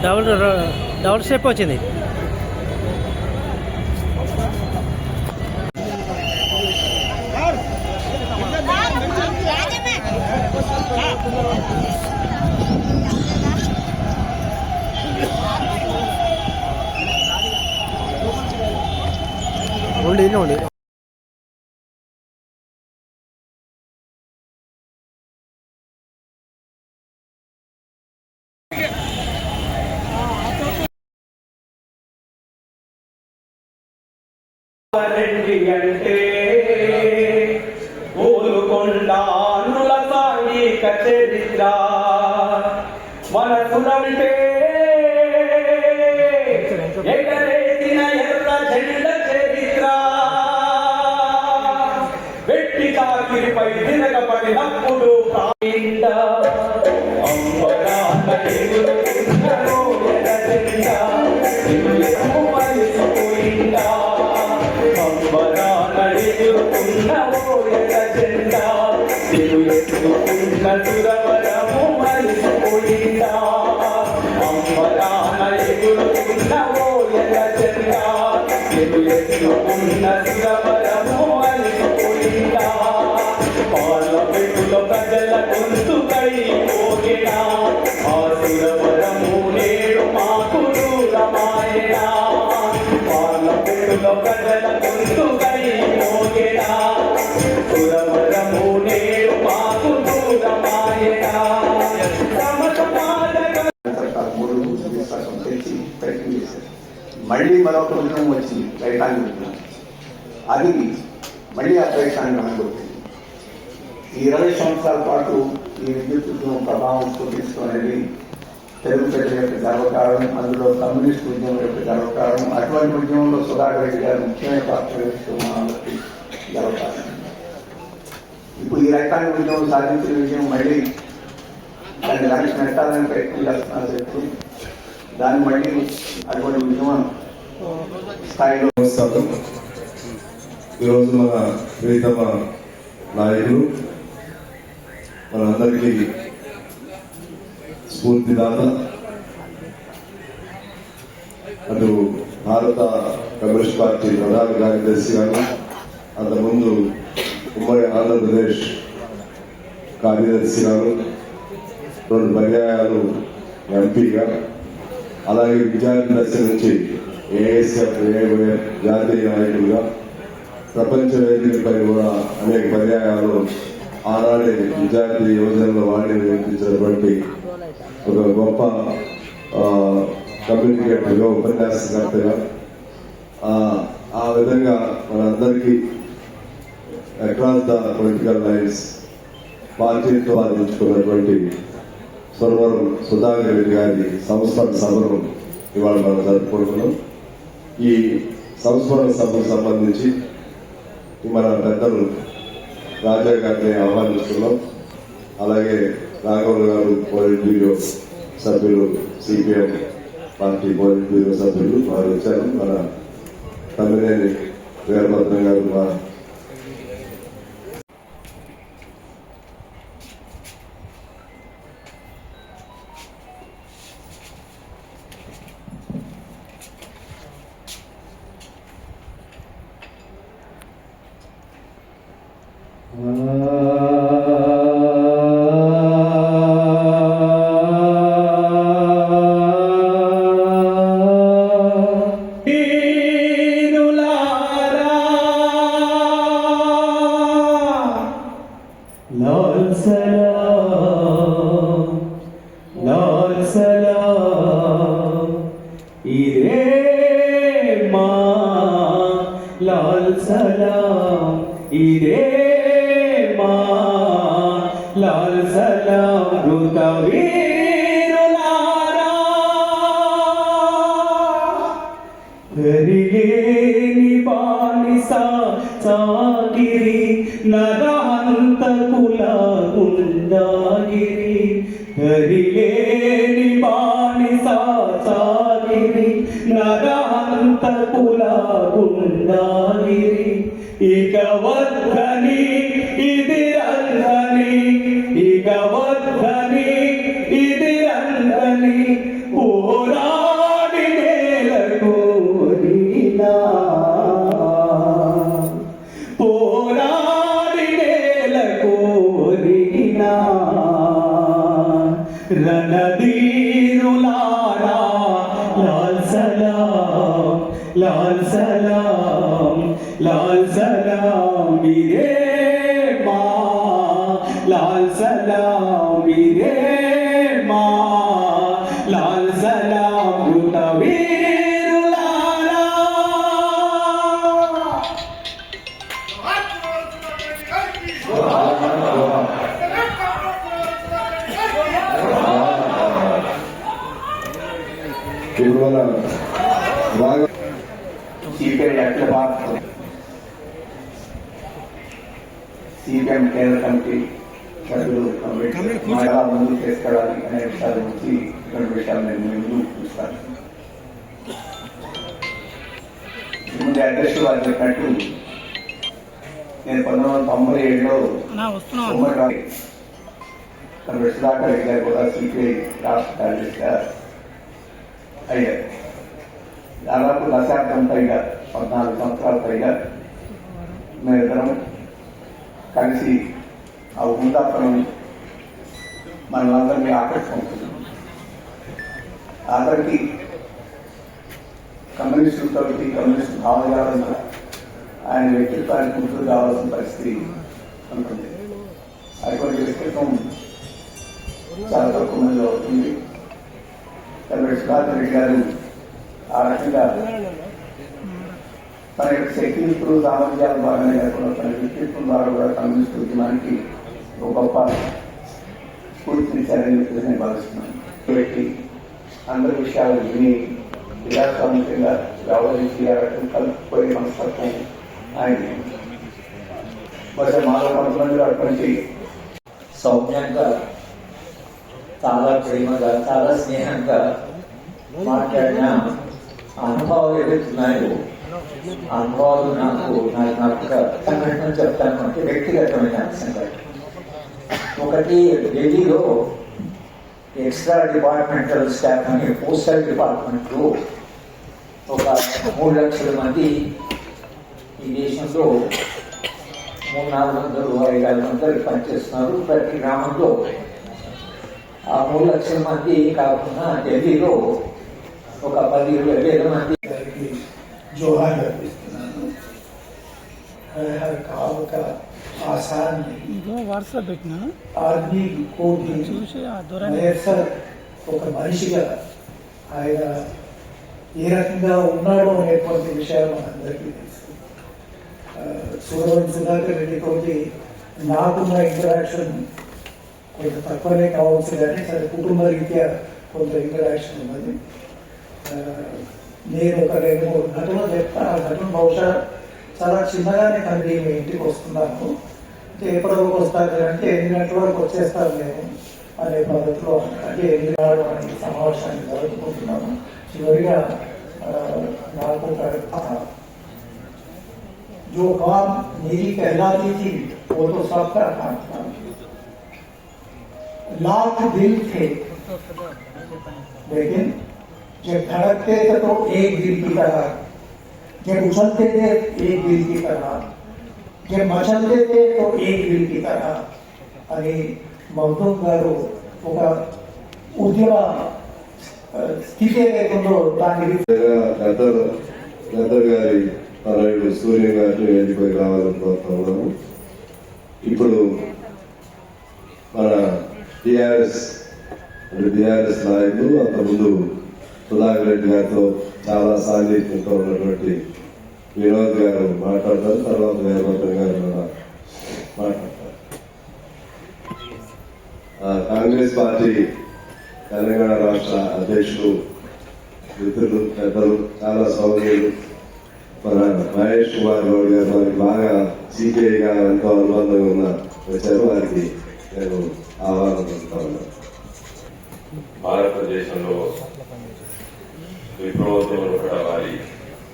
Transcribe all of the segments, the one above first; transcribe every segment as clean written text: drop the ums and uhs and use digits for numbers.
Double double step వచ్చింది. ఉండి అంటే ఓలుకొండానుల సాంఘిక చరిత్ర మనసులంటే ఎగరేసిన ఎర్ర జెండ చరిత్ర వెట్టి చాకిరిపై తిరగబడినప్పుడు సురవరము మరిసిపోయిందా అమ్మరాన ఎగురుతున్నవో ఎల జెండా ఎత్తుకున్న సురవరము మరిసిపోయిందా పార్లమెంటులో ప్రజల గొంతుకై పోగినా ఆ సురవరము నేడు మాకు దూరమాయనా పార్లమెంటులో ప్రజల గొంతుకై పోగినా సురవరము నేడు మాకు మళ్ళీ మరొక ఉద్యమం వచ్చింది, రైతాంగ ఉద్యమం. అది మళ్ళీ ఆ రైతాంగం అనుకుంటుంది. ఈ 20 సంవత్సరాల పాటు ఈ విద్యుత్ ఉద్యమం ప్రభావం చూపించడం అనేది తెలుగు ప్రజల యొక్క గర్వకారణం, అందులో కమ్యూనిస్ట్ ఉద్యమం యొక్క గర్వకారణం. అటువంటి ఉద్యమంలో సుధాకర్ రెడ్డి గారు ముఖ్యమైన పాత్ర వహిస్తూ గర్వకారణం. ఇప్పుడు ఈ రైతాంగ ఉద్యమం సాధించిన విజయం మళ్ళీ దాన్ని వెనక్కి నెట్టాలని ప్రయత్నం చేస్తున్నారు చెప్తూ దాన్ని మళ్ళీ అటువంటి ఉద్యమం స్థాయిలో. ఈరోజు మన ప్రీతమ నాయకులు మనందరికీ స్ఫూర్తిదాత, అటు భారత కమ్యూనిస్ట్ పార్టీ ప్రధాన కార్యదర్శి గారు, అంతకుముందు ఉమ్మడి ఆంధ్రప్రదేశ్ కార్యదర్శి గారు, 2 పర్యాయాలు ఎంపీగా, అలాగే విద్యార్థి దశ నుంచి ఏఎస్ఎఫ్ ఏఐవైఎఫ్ జాతీయ నాయకులుగా, ప్రపంచ వేదికపై కూడా అనేక పర్యాయాలు ఆనాడే విద్యార్థి యువజనంలో వాడిని నిర్మించినటువంటి ఒక గొప్ప కమ్యూనికేటర్గా, ఉపన్యాసకర్తగా, ఆ విధంగా మనందరికీ అక్రాస్ ద పొలిటికల్ లైన్స్ పార్టీతో అందించుకున్నటువంటి సురవరం సుధాకర్ రెడ్డి గారి సంస్మరణ సభను ఇవాళ మనం జరుపుకుంటున్నాం. ఈ సంస్మరణ సభకు సంబంధించి మన పెద్దలు రాజా గారిని ఆహ్వానిస్తున్నాం. అలాగే రాఘవులు గారు పోలిట్ బ్యూరో సభ్యులు, సిపిఎం పార్టీ పోలిట్ బ్యూరో సభ్యులు వారు వచ్చారు. మన తమ్మినేని వీరభద్రం గారు, మా లాల్ సలాం ఇదే మా లాల్ సలాం రుతవీరులారా హరిలేని బానిస చాకిరి నరహంతకుల గుండాగిరి హరిలేని బానిస చాకిరి నరహంతకుల గుండాగిరి ఇక వద్దని ఇది రంగని ఇక వద్దని ఇది రంగని పోరా రణధీరులారా లాల్ సలాం లాల్ సలాం లాల్ సలాం వీరే మా లాల్ సలాం వీరే మా లాల్ సలాం యుత వీరులారా. ఇప్పుడు మన బాగా సిపిఐ అఖిల భారత సిపిఎం కేంద్ర కమిటీ సభ్యులు ఎలా ముందుకు తీసుకెళ్ళాలి అనే విషయాల గురించి రెండు విషయాలు నేను ముందు చూస్తాను. ముందు అధ్యక్షుడు వారు చెప్పినట్టు నేను 1997లో ఉమ్మడి సుధాకర్ రెడ్డి గారు కూడా సిపిఐ రాష్ట్ర కార్యదర్శిగా అయ్యారు. దాదాపు దశాబ్దం పైగా 14 సంవత్సరాల పైగా మేమిద్దరం కలిసి ఆ ఉన్నతనం మనలందరినీ ఆకర్షించుకుంటున్నాం. అందరికీ కమ్యూనిస్టులతో కమ్యూనిస్టు భావజాలంతో ఆయన వ్యక్తిత్వానికి గుర్తు కావాల్సిన పరిస్థితి ఉంటుంది. అటువంటి వ్యక్తిత్వం చాలా తక్కువ మంది అవుతుంది. సుధాకర్ రెడ్డి గారు ఆ రకంగా తన యొక్క శక్తియుక్తులు సామర్థ్యాలు బాగానే లేకుండా తన వ్యక్తిత్వం ద్వారా కూడా కమ్యూనిస్టు ఉద్యమానికి ఒక గొప్ప స్ఫూర్తినిచ్చారని చెప్పి నేను భావిస్తున్నాను. పెట్టి అందరి విషయాలు విని ప్రజాస్వామికంగా వ్యవహరించి ఆ రకం కలిసిపోయే మనస్తత్వం ఆయన బహుశా మాలో కొంతమంది అటువంటి సౌమ్యంగా, చాలా ప్రేమగా, చాలా స్నేహంగా మాట్లాడిన అనుభవాలు ఏవైతున్నాయో ఆ అనుభవాలు నాకు సంఘటన చెప్తాను. అంటే వ్యక్తిగతమైన సంఘటన. ఒకటి, ఢిల్లీలో ఎక్స్ట్రా డిపార్ట్మెంటల్ స్టాఫ్ అని పోస్టల్ డిపార్ట్మెంట్లో ఒక 3 లక్షల మంది ఈ దేశంలో 300-400-500 పనిచేస్తున్నారు. ప్రతి గ్రామంలో ఆ 3 లక్షల మంది కాకుండా ఢిల్లీలో ఒక 10-20 మంది. जोहार अर्पिస్తున్నాను. हर काम का आसान नहीं. వాట్సాప్ పెట్టినా आदमी को भी చూసి ఆ దూరం మయసర్ ఒక మనిషిగా ఆయన ఏ రకంగా ఉన్నాడో అనేటువంటి విషయాలు మనందరికీ తెలుసు. సుధాకర్ రెడ్డితో నాకున్న ఇంటరాక్షన్ కొంత తక్కువనే కావచ్చు, కానీ సరే కుటుంబ రీత్యా కొంత ఇంటరాక్షన్ ఉన్నది. నేను ఒక 2-3 ఘటనలు చెప్తాను. ఆ ఘటన బహుశా చాలా చిన్నగానే కంటే మీ ఇంటికి వస్తున్నాను అంటే ఎప్పటివరకు వస్తారు అంటే 8 గంటల వరకు వచ్చేస్తారు నేను అనే పద్ధతిలో అంటే 8 నాడు అనే సమావేశాన్ని జరుపుకుంటున్నాను. చివరిగా నాకు जो काम मेरी कहलाती थी वो तो सबका काम था. लाख दिल थे लेकिन जब धड़कते थे तो एक दिल की तरह, जब उछलते थे एक दिल की तरह, जब मचलते थे तो एक दिल की तरह అని మౌదూం గారు ఒక ఉద్యమ స్థితి ఏదైతుందో దానికి గద్దర్ గారి తనయుడు సూర్య గారిని వేదికపై రావాలని కోరుతా ఉన్నాము. ఇప్పుడు మన టిఆర్ఎస్ నాయకులు అంతకుముందు సుధాకర్ రెడ్డి గారితో చాలా సాన్నిహిత్యంతో ఉన్నటువంటి వినోద్ గారు మాట్లాడతారు. తర్వాత వీరభద్ర గారు మాట్లాడతారు. కాంగ్రెస్ పార్టీ తెలంగాణ రాష్ట్ర అధ్యక్షులు, మిత్రులు, పెద్దలు, చాలా సౌకర్యాలు మన మహేష్ కుమార్ గౌడ్ గారు వారికి బాగా సిపిఐగా ఎంతో అనుబంధంగా ఉన్న వచ్చారు. వారికి నేను ఆహ్వానం పొందుతా ఉన్నాను. భారతదేశంలో విప్లవోద్యమంలో కూడా వారి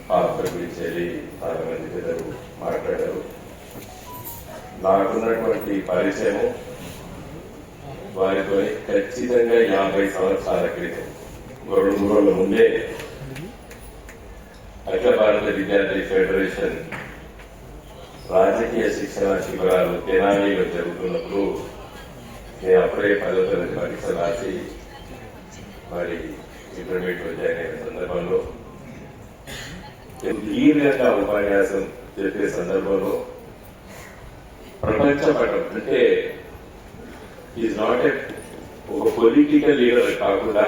పాత్ర గురించి చాలా మంది పెద్దలు మాట్లాడారు. నాకున్నటువంటి పరిచయం వారితో ఖచ్చితంగా 50 సంవత్సరాల క్రితం 2-3 రోజుల ముందే అఖిల భారత విద్యార్థి ఫెడరేషన్ రాజకీయ శిక్షణ శిబిరాలు తెనాలిలో జరుగుతున్నప్పుడు నేను అప్పుడే 10వ తరగతి పరీక్ష రాసి మరి ఇంటర్మీడియట్ జాయిన్ అయిన సందర్భంలో దీర్ఘంగా ఉపన్యాసం చెప్పే సందర్భంలో ప్రపంచ పటం అంటే ఈజ్ నాట్ ఏ ఒక పొలిటికల్ లీడర్ కాకుండా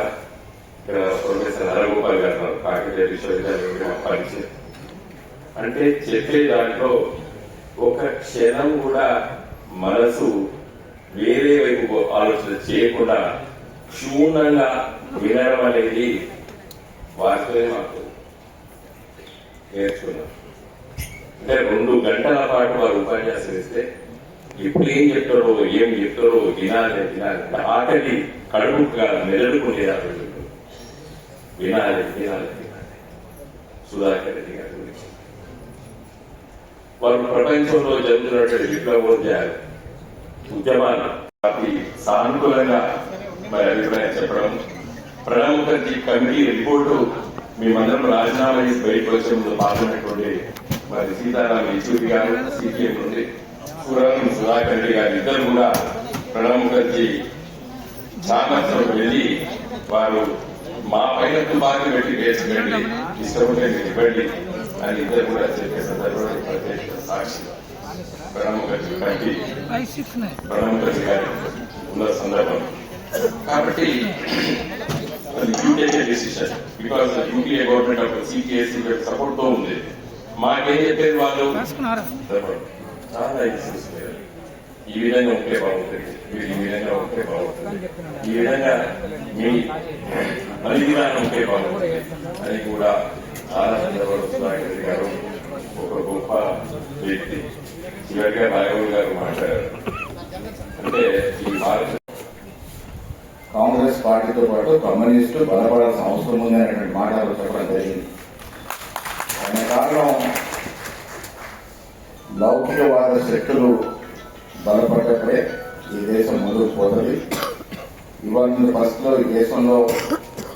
ఇక్కడ ప్రొఫెసర్ హరగోపాల్ గారు కాకతీయ విశ్వవిద్యాలయంలో పరిచయం అంటే చెప్పే దాంట్లో ఒక క్షణం కూడా మనసు వేరే వైపు ఆలోచన చేయకుండా క్షుణ్ణంగా వినడం అనేది వారితోనే మాకు నేర్చుకున్నాం. అంటే 2 గంటల పాటు వారు ఉపన్యాసం ఇస్తే ఇప్పుడు ఏం చెప్తారో వినాలి అంటే ఆకలి కడుపుగా మెదడుకునేదారు వినాలి. సుధాకర్ రెడ్డి గారి గురించి వారు ప్రపంచంలో జరుగుతున్నటువంటి విప్లవోద్యాలు ఉద్యమాలు వాటి సానుకూలంగా మరి అభిప్రాయం చెప్పడం, ప్రణబ్ ముఖర్జీ కమిటీ రిపోర్టు మేమందరం రాజీనామా చేసి బయటకు వచ్చే ముందు పాల్గొన్నటువంటి మరి సీతారాం యేచూరి గారు సిపిఎం నుండి సుధాకర్ రెడ్డి గారు ఇద్దరు కూడా ప్రణబ్ ముఖర్జీ సామర్థ్యం వెళ్ళి వారు మా పైన తుపాకీ పెట్టి వేసుకెళ్ళి ఇష్టపడే మీరు ఇవ్వండి అని ఇద్దరు కూడా చెప్పే సందర్భంలో ప్రత్యేక సాక్షి ప్రణబ్ ముఖర్జీ కమిటీ ప్రణబ్ ముఖర్జీ గారు ఉన్న సందర్భం. కాబట్టి డిసిషన్ బికాస్ యూపీఏ గవర్నమెంట్ అప్పుడు సిపిఎస్సి సపోర్ట్ తో ఉంది. మాకేం చెప్పేది వాళ్ళు చాలా ఇష్యూస్ ఈ విధంగా ఉంటే బాగుంటుంది, మీరు ఈ విధంగా ఉంటే బాగుంటుంది, ఈ విధంగా మీ బలిదానం ఉంటే బాగుంటుంది అని కూడా చాలా సందర్భాలు సుధాకర్ గారు ఒక గొప్ప వ్యక్తి. చివరిగా రాఘవ్ గారు మాట్లాడారు. అంటే ఈ భారత కాంగ్రెస్ పార్టీతో పాటు కమ్యూనిస్టు బలపడాల్సిన అవసరం ఉంది అనేటువంటి మాటలు చెప్పడం జరిగింది. దాని కారణం లౌకికవాద శక్తులు బలపడ్డప్పుడే ఈ దేశం ముందుకు పోతుంది. ఇవాళ పరిస్థితుల్లో ఈ దేశంలో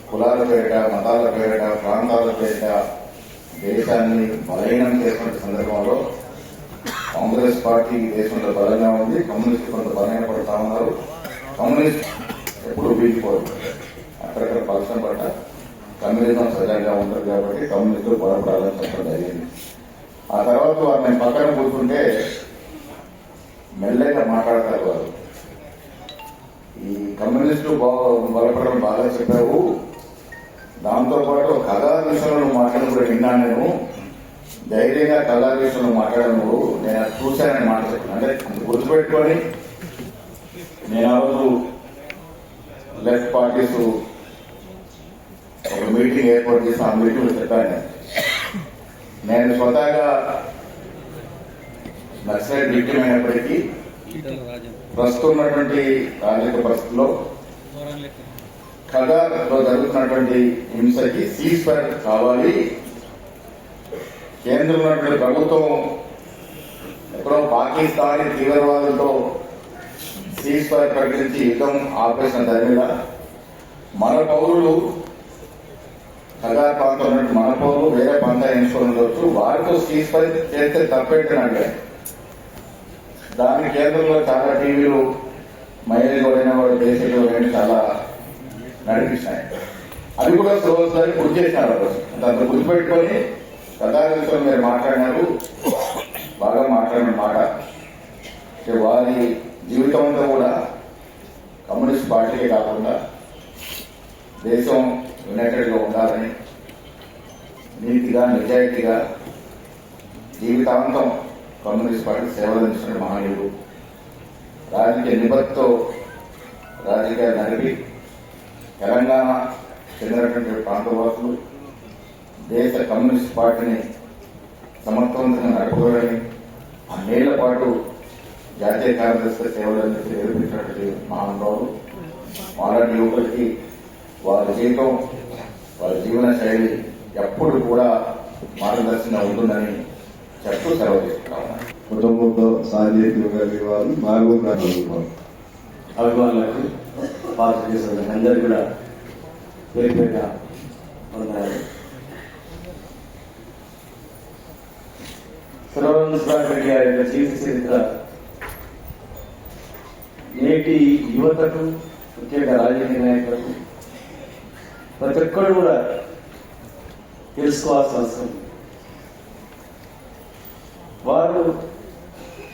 కులాల పేరిట, మతాల పేరిట, ప్రాంతాల పేరిట దేశాన్ని బలహీనం చేసిన సందర్భంలో కాంగ్రెస్ పార్టీ ఈ దేశంలో బలంగా ఉంది. కమ్యూనిస్టు కొంత బలహీనపడతా ఉన్నారు. కమ్యూనిస్ట్ ఎప్పుడు వీగిపోదు, అక్కడక్కడ పలసం పడ్డ కమ్యూనిజం సజాగా ఉంటుంది కాబట్టి కమ్యూనిస్టులు బలపడాలని చెప్పడం జరిగింది. ఆ తర్వాత వారు నేను పక్కన కూర్చుంటే మెల్లగా మాట్లాడతారు వారు. ఈ కమ్యూనిస్టు బలపడడం బాగా చెప్పావు, దాంతోపాటు కళా విషయంలో మాట్లాడడం కూడా విన్నాను నేను. ధైర్యంగా కళా విషయంలో మాట్లాడను నేను అది చూశానని మాట చెప్పాను. అంటే గుర్తుపెట్టుకొని నేను ఆ రోజు లెఫ్ట్ పార్టీస్ ఒక మీటింగ్ ఏర్పాటు చేసి ఆ మీటింగ్లో చెప్పాను. నేను స్వతహాగా నక్సలైట్ విక్టిమ్ అయినప్పటికీ ప్రస్తుతం ఉన్నటువంటి రాజకీయ పరిస్థితుల్లో ఖగార్లో జరుగుతున్నటువంటి హింసకి సీజ్ ఫైర్ కావాలి. కేంద్రంలో ఉన్నటువంటి ప్రభుత్వం ఎక్కడో పాకిస్తానీ తీవ్రవాదులతో సీజ్ ఫైర్ ప్రకటించి యుద్ధం ఆపేసిన దాని మీద మన పౌరులు ఖగార్ ప్రాంతం ఉన్నట్టు మన పౌరులు వేరే ప్రాంతాలు ఎంచుకొని ఉండవచ్చు, వారితో సీజ్ ఫైర్ చేస్తే తప్పేంటని అడిగారు. దానికి కేంద్రంలో చాలా టీవీలు మైలేజ్ కొడిన వాడు దేశంలో చాలా నడిపిస్తాయి. అది కూడా ఒకసారి గుర్తు చేసినారు. దాంట్లో గుర్తుపెట్టుకొని ప్రధానంతో మీరు మాట్లాడినారు, బాగా మాట్లాడిన మాట. వారి జీవితం అంతా కూడా కమ్యూనిస్ట్ పార్టీకే కాకుండా దేశం యునైటెడ్ గా ఉండాలని నీతిగా నిజాయితీగా జీవితాంతం కమ్యూనిస్ట్ పార్టీ సేవలు అందిస్తున్న మహనీయుడు. రాజకీయ నిబద్ధతో రాజకీయాలు నడిపి తెలంగాణ చెందినటువంటి ప్రాంతవాసులు దేశ కమ్యూనిస్ట్ పార్టీని సమర్థవంతంగా నడుపుకోవాలని అన్నేళ్ల పాటు జాతీయ కార్యదర్శి సేవలు అందించి నిరూపించినటువంటి మహానుభావులు. అలాంటి యువకులకి వారి జీవితం, వారి జీవన శైలి ఎప్పుడు కూడా మార్గదర్శనంగా ఉంటుందని చెప్తూ సెలవు తీసుకుంటాము. కుటుంబంతో సాన్నిహిత్యం కలిగే వాళ్ళు బాగున్నారు. అభిమానులకు పాత్ర చేసిన అందరూ కూడా పేరుపేట ఉన్నారు. సుధాకర్ రెడ్డి గారి యొక్క జీవిత చరిత్ర నేటి యువతకు, ముఖ్యంగా రాజకీయ నాయకులకు ప్రతి ఒక్కరు కూడా తెలుసుకోవాల్సిన అవసరం ఉంది. వారు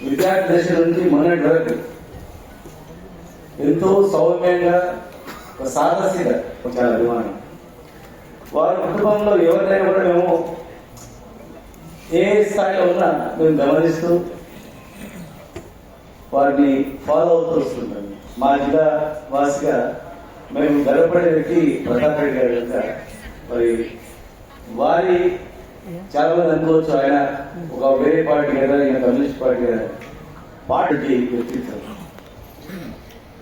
విద్యార్థి దశ నుంచి మొన్నటి వరకు ఎంతో సౌమ్యంగా, ఒక సాహసిక, చాలా అభిమానం. వారి కుటుంబంలో ఎవరినైనా కూడా మేము ఏ స్థాయిలో ఉన్నా మేము గమనిస్తూ వారిని ఫాలో అవుతూ వస్తుంటాం. మా జిల్లా వాసిగా మేము గర్వపడే వ్యక్తి ప్రతాప్ రెడ్డి గారు కనుక మరి వారి చాలా మంది అనుకోవచ్చు ఆయన ఒక వేరే పార్టీ కదా, ఈయన కమ్యూనిస్ట్ పార్టీ కదా, పార్టీ వ్యక్తిత్వం.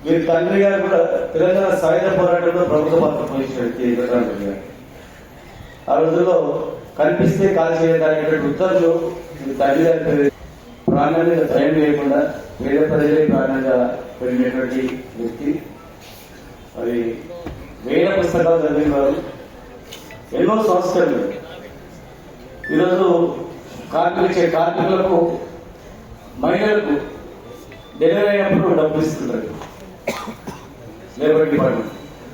వీరి తండ్రి గారు కూడా తెలంగాణ సాయుధ పోరాటంలో ప్రముఖ పాత్ర పోషించిన వ్యక్తి ప్రతాప్ రెడ్డి గారు. ఆ రోజుల్లో కనిపిస్తే కాల్ చేయడానికి ఉత్తర్వులు తండ్రి గారి ప్రాణాన్ని భయం లేకుండా పేద ప్రజలే ప్రాణంగా పెరిగినటువంటి వ్యక్తి. మరి వేల పుస్తకాలు చదివిన వారు, ఎన్నో సంస్కరణలు. ఈరోజు కార్మికులకు, మహిళలకు డెలివరీ అయినప్పుడు డబ్బులు ఇస్తుంటారు లేబర్ డిపార్ట్మెంట్.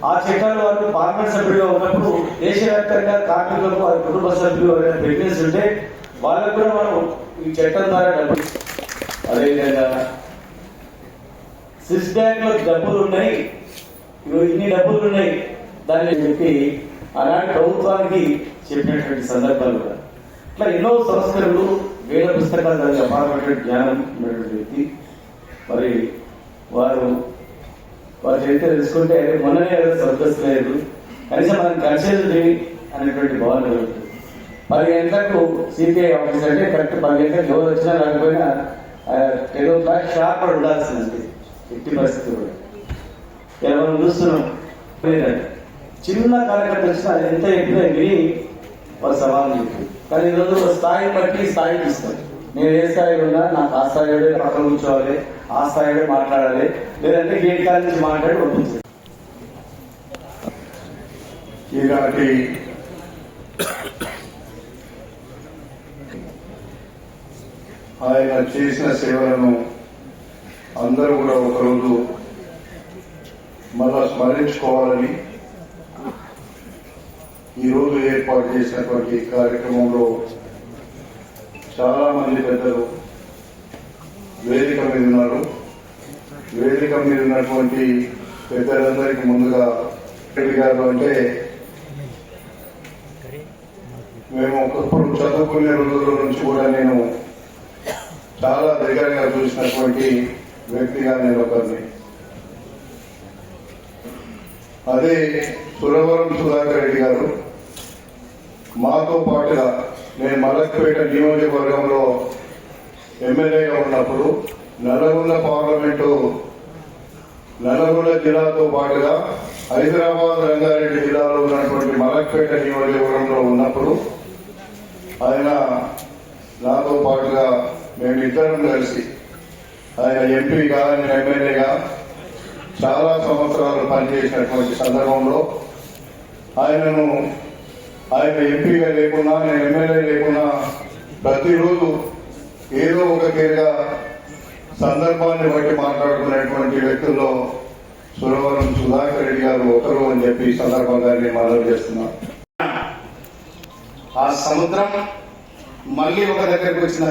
ఆ చట్టాలు వారు పార్లమెంట్ సభ్యుడిగా ఉన్నప్పుడు దేశవ్యాప్తంగా కార్మికులకు వారి కుటుంబ సభ్యులు ఎవరైనా ప్రెగ్నెన్సీ ఉంటే వాళ్ళకు కూడా మనం ఈ చట్టం ద్వారా డబ్బులు. అదేవిధంగా స్విస్ బ్యాంక్ లో డబ్బులు ఉన్నాయి, ఇన్ని డబ్బులు ఉన్నాయి దాన్ని చెప్పి అలాంటి ప్రభుత్వానికి చెప్పినటువంటి సందర్భాలు కూడా. ఇట్లా ఎన్నో సంస్కరణలు, వేల పుస్తకాలు చదివి అపారమైనటువంటి జ్ఞానం ఉన్నటువంటి వ్యక్తి. మరి వారి చరిత్ర తెలుసుకుంటే మొన్ననే స్వర్గస్థు లేదు, కనీసం మనం కలిసేది అనేటువంటి భావన జరుగుతుంది. 10 గంటలకు సిపిఐ ఆఫీస్ అంటే కరెక్ట్ 10 గంటలకు ఎవరు వచ్చినా రాకపోయినా 10 o'clock షార్ప్ ఉండాల్సిందండి ఎట్టి పరిస్థితి కూడా. ఇలా మనం చూస్తున్నాం, చిన్న కార్యకర్త వచ్చినా ఎంత ఎక్కువ విని వారు సవాలు చెప్పి. కానీ ఈరోజు స్థాయిని బట్టి స్థాయి ఇస్తాం. నేను ఏ స్థాయిలో ఉన్నా నాకు ఆ స్థాయిలో పక్కన కూర్చోవాలి, ఆ స్థాయిలో మాట్లాడాలి, లేదంటే గేట్ కాడ నుంచి మాట్లాడి పంపించాలి. ఈనాటి ఆయన చేసిన సేవలను అందరూ కూడా ఒకరోజు మళ్ళా స్మరించుకోవాలని ఈరోజు ఏర్పాటు చేసినటువంటి కార్యక్రమంలో చాలా మంది పెద్దలు వేదిక మీద ఉన్నారు. వేదిక మీద ఉన్నటువంటి పెద్దలందరికీ ముందుగా రెడ్డి గారు అంటే మేము ఒకప్పుడు చదువుకునే రోజుల నుంచి కూడా నేను చాలా దగ్గరగా చూసినటువంటి వ్యక్తిగా నేను ఒకరిని. అదే సురవరం సుధాకర్ రెడ్డి గారు మాతో పాటుగా నేను మలక్పేట నియోజకవర్గంలో ఎమ్మెల్యేగా ఉన్నప్పుడు నల్గొండ పార్లమెంటు, నల్గొండ జిల్లాతో పాటుగా హైదరాబాద్, రంగారెడ్డి జిల్లాలో ఉన్నటువంటి మలక్పేట నియోజకవర్గంలో ఉన్నప్పుడు ఆయన నాతో పాటుగా మేమిద్దరం కలిసి ఆయన ఎంపీగా, నేను ఎమ్మెల్యేగా చాలా సంవత్సరాలు పనిచేసినటువంటి సందర్భంలో ఆయన ఎంపీగా లేకున్నా, నేను ఎమ్మెల్యే లేకున్నా ప్రతిరోజు ఏదో ఒక తీరుగా సందర్భాన్ని బట్టి మాట్లాడుకునేటువంటి వ్యక్తుల్లో సురవరం సుధాకర్ రెడ్డి గారు ఒకరు అని చెప్పి ఈ సందర్భంగా నేను మనవి చేస్తున్నాను. ఆ సముద్రం మళ్ళీ ఒక దగ్గరకు వచ్చిన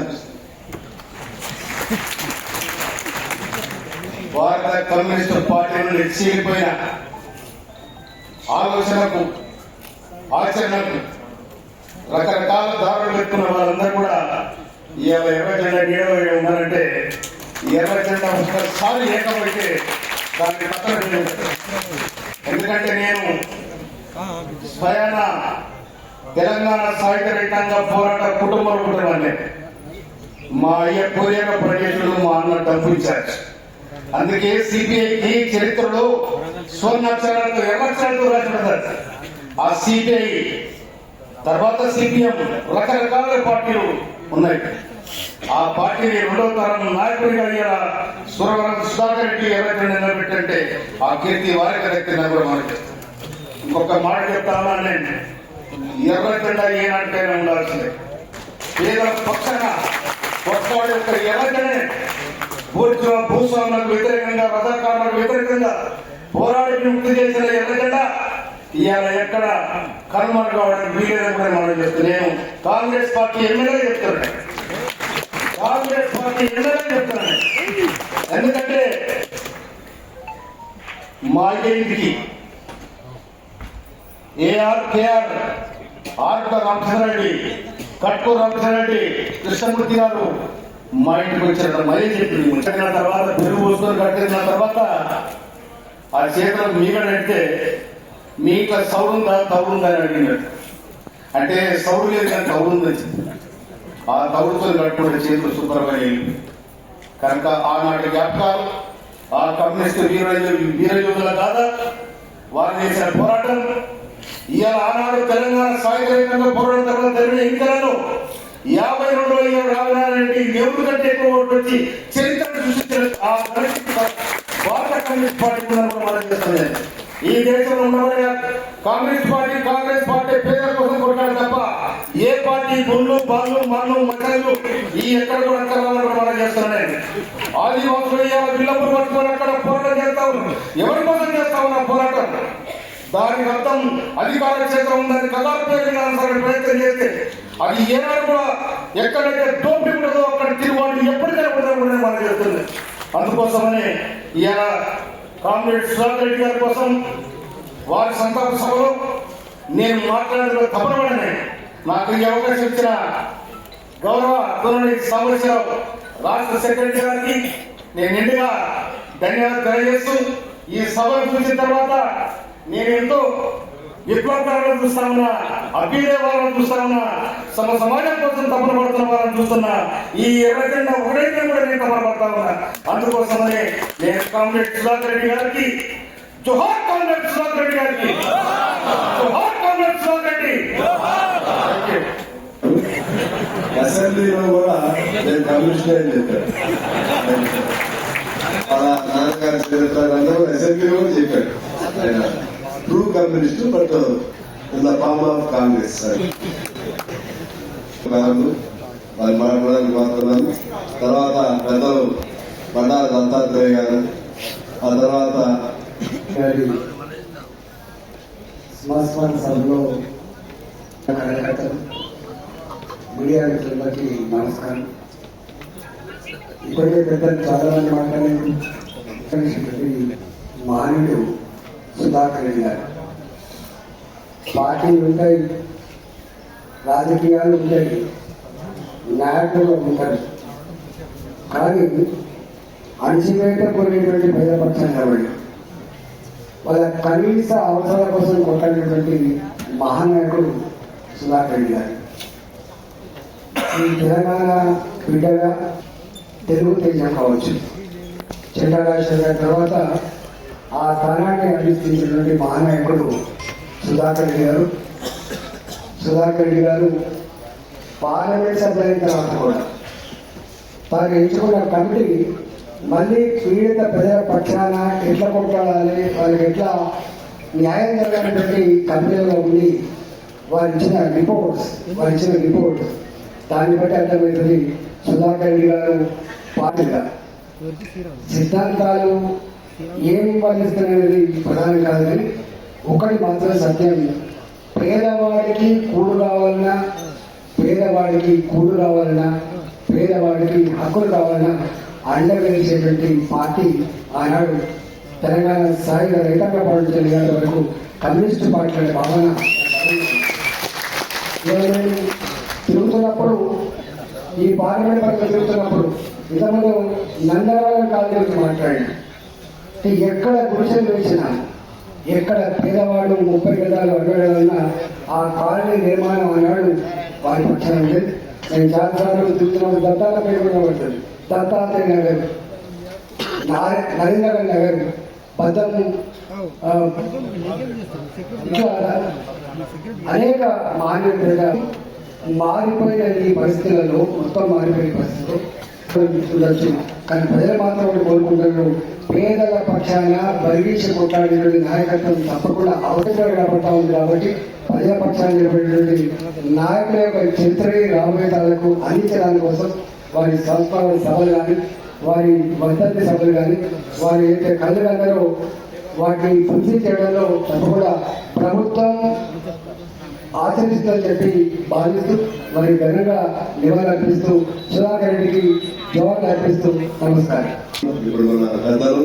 భారత కమ్యూనిస్టు పార్టీ నుండి చీలిపోయిన ఆలోచనకు, ఆచరణకు రకరకాల దారులు పెట్టుకున్న వాళ్ళందరూ కూడా ఇవాళ ఎర్ర జెండా నీడలో ఉన్నారంటే ఎర్ర జెండా ఒకసారి ఏకమైతే దాన్ని పక్కన పెట్టుకుంటారు. ఎందుకంటే నేను స్వయాన తెలంగాణ సాహిత్య రైతాంగ పోరాట కుటుంబంలో ఉంటామంటే మా అయ్య పూర్వక ప్రజలు, మా అన్న డబ్బు ఇన్ఛార్జ్. అందుకే సిపిఐకి చరిత్రలో స్వర్ణాక్షరాలతో, ఎర్రక్షరాలతో రాసిపడతారు. ఆ సిపిఐ తర్వాత సిపిఎం రకరకాల పార్టీలు ఉన్నాయి. ఆ పార్టీని 2వ తరం నాయకుడిగా అయ్యేలా సురవరం సుధాకర్ రెడ్డి ఎవరైతే నిలబెట్టంటే ఆ కీర్తి వారికి దక్కిందని కూడా మనం చెప్తాం. ఇంకొక మాట చెప్తామా, నేను ఎర్ర జెండా ఏనాటికైనా ఉండాల్సిందే. పేదల పక్షాన కొట్లాడే యొక్క ఎర్ర జెండనే భూస్వాములకు వ్యతిరేకంగా రజాకారులకు వ్యతిరేకంగా పోరాడి విముక్తి చేసిన ఎర్రజెండా ఇవాళ ఎక్కడ కనుమరు కావడానికి వీలేదని కూడా మనం చెప్తూ నేను కాంగ్రెస్ పార్టీ ఎమ్మెల్యే చెప్తున్నాను. కాంగ్రెస్ పార్టీ ఎమ్మెల్యే చెప్తున్నాను. ఎందుకంటే మా ఇంటికి కేఆర్ ఆర్క రామచంద్రరెడ్డి, కట్కూరు రామచంద్రరెడ్డి, కృష్ణమూర్తి గారు మా ఇంటికి వచ్చిన మరీ చెప్పింది. కట్టిన తర్వాత పెరుగు పోసుకొని కట్టిన తర్వాత ఆ చేతులకు మీగడంటే మీ ఇంట్లో సౌడుందా తౌడుందా అని అడిగినాడు. అంటే సౌడు లేదు కానీ తౌడుంది. ఆ తౌడుతో కట్టుకునే చేతులు శుభ్రమని కనుక ఆనాటి జ్ఞాపకాలు ఆ కమ్యూనిస్టు వీరయోధుల కాదా వారు చేసిన పోరాటం ఇవాళ ఆనాడు తెలంగాణ సాయుధంగా పోరాటం తర్వాత జరిగిన ఎన్నికలను 52 రావాలంటే దేవుడి కంటే ఎక్కువ ఓటు వచ్చి చరిత్రను సృష్టించిన ఆ భారత కమ్యూనిస్ట్ పార్టీ మనం చేస్తుంది. ఈ దేశంలో ఉన్నవారు కాంగ్రెస్ పార్టీ పేదల కోసం కొట్టాడు తప్ప ఏ పార్టీ గుళ్ళు బాళ్ళు మన్ను మచ్చలు ఈ ఎక్కడ కూడా అక్కడ మనం చేస్తున్నాయి. ఆదివాసులు బిల్లపులు పట్టుకొని అక్కడ పోరాటం చేస్తా ఉన్నాం. ఎవరి కోసం చేస్తా ఉన్నా పోరాటం? దానికి అర్థం అధికార క్షేత్రం ఉందని కళాపేదలు ప్రయత్నం చేస్తే అది ఏనాడు కూడా ఎక్కడైతే దోపిడీ ఉండదో అక్కడ తిరుగుబాటు ఎప్పటికైనా కూడా మనం చేస్తుంది. అందుకోసమని ఇవాళ కామ్రేడ్ సుధాకర్ రెడ్డి గారి కోసం వారి సంతాప సభలో నేను మాట్లాడే తప్పనబడనే నాకు ఈ అవకాశం ఇచ్చిన గౌరవ తొలి సాంబశివరావు రాష్ట్ర సెక్రటరీ గారికి నేను నిండుగా ధన్యవాదాలు తెలియజేస్తూ ఈ సభను చూసిన తర్వాత నేను ఎంతో విప్లవకారులను చూస్తా ఉన్నా, అభ్యుదయ వాళ్ళని చూస్తా ఉన్నా, సమాజం కోసం తపన పడుతున్న వాళ్ళని చూస్తున్నా. ఈ ఎర్రజెండా ఒకటైతే కూడా నేను తపన పడతా ఉన్నా. అందుకోసమనే నేను కామ్రేడ్ సుధాకర్ రెడ్డి గారికి జోహార్, కామ్రేడ్ సుధాకర్ రెడ్డి గారికి జోహార్, కామ్రేడ్ సుధాకర్ రెడ్డి. అసెంబ్లీలో కూడా నేను కమ్యూనిస్ట్ అని చెప్పాను. అలా నాన్నగారి చరిత్రలో అసెంబ్లీలో కూడా చెప్పాడు ఆయన true communist but in the form of Congress. వాళ్ళు మాట్లాడడానికి మాట్లాడుతున్నాను. తర్వాత పెద్దలు బండారు దత్తాత్రేయ గారు, ఆ తర్వాత సంవత్సరాల సభలో కార్యకర్తలు మీడియా మిత్రులకి నమస్కారం. ఇప్పటికే పెద్దలు చాలా మంది మాట్లాడారు. మహనీయుడు సుధాకర్ రెడ్డి గారు. పార్టీలు ఉంటాయి, రాజకీయాలు ఉంటాయి, నాయకులు ఉంటారు, కానీ అణచివేయబడినటువంటి పేదపక్షం కాబట్టి వాళ్ళ కనీస అవసరాల కోసం కొట్టినటువంటి మహానాయకుడు సుధాకర్ రెడ్డి గారు. ఈ తెలంగాణ బిడ్డగా తెలుగు తేజం కావచ్చు, చెండా రాజశేఖర్ తర్వాత ఆ స్థానాన్ని అందిస్తున్నటువంటి మహానాయకుడు సుధాకర్ రెడ్డి గారు. సుధాకర్ రెడ్డి గారు పార్లమెంట్ సభ్యులైన తర్వాత కూడా తాను ఎంచుకున్న కమిటీ మళ్ళీ పీడిత ప్రజల పక్షాన ఎట్లా కొట్టాడాలి, వాళ్ళకి ఎట్లా న్యాయం జరగాలనేటువంటి కమిటీలో ఉండి వారు ఇచ్చిన రిపోర్ట్ దాన్ని బట్టి అర్థమవుతుంది సుధాకర్ రెడ్డి గారు పార్టీగా సిద్ధాంతాలు ఏమి పాటిస్తున్నది ప్రధానం కాదు. కానీ ఒకటి మాత్రం సత్యం, పేదవాడికి కూడు కావాలన్నా, పేదవాడికి హక్కులు కావాలన్నా అండవేసేటువంటి పార్టీ ఆనాడు తెలంగాణ స్థాయిలో రైతాంగ పార్టీ తెలియని వరకు కమ్యూనిస్టు పార్టీ భావన. తిరుగుతున్నప్పుడు ఈ పార్లమెంట్ పక్కన తిరుగుతున్నప్పుడు ఇంతకుముందు నందనవరం కాలనీ గురించి మాట్లాడాడు. ఎక్కడ గుడిసెలు వేసినా, ఎక్కడ పేదవాడు 30 గజాలు అడగడాలన్నా ఆ కాలనీ నిర్మాణం అన్నాడు వారి పక్షాన ఉంటుంది. నేను చాలాసార్లు తిరుగుతున్నప్పుడు దత్తాత్రేయ పేరు పడుతుంది, దత్తాత్రేయ నగర్, నరేంద్ర నగర్, పద్దము, ఇట్లా అనేక మాన్యత మారిపోయిన ఈ పరిస్థితులలో మొత్తం మారిపోయిన పరిస్థితులు చూడొచ్చు. కానీ ప్రజలు మాత్రం ఒకటి కోరుకుంటున్నారు, పేదల పక్షాన బరిగీసి కొట్టాడేటువంటి నాయకత్వం తప్పకుండా అవసరం కాబట్టా ఉంది. కాబట్టి ప్రజల పక్షాన్ని నిలబడేటువంటి నాయకుల యొక్క చరిత్రని రాబోయే తరాలకు అందించడానికి కోసం వారి సంస్కరణ సభలు కానీ వారి వర్ధంతి సభలు కానీ వారి ఏదైతే కళ్ళు కన్నారో వాటిని పూర్తి చేయడంలో తప్పకుండా ప్రభుత్వం ఆచరిస్తుందని చెప్పి భావిస్తూ మరి ఘనంగా నివాళులర్పిస్తూ సుధాకర్ రెడ్డికి జవాబులు అర్పిస్తూ నమస్కారం. ఇప్పుడు మన పెద్దలు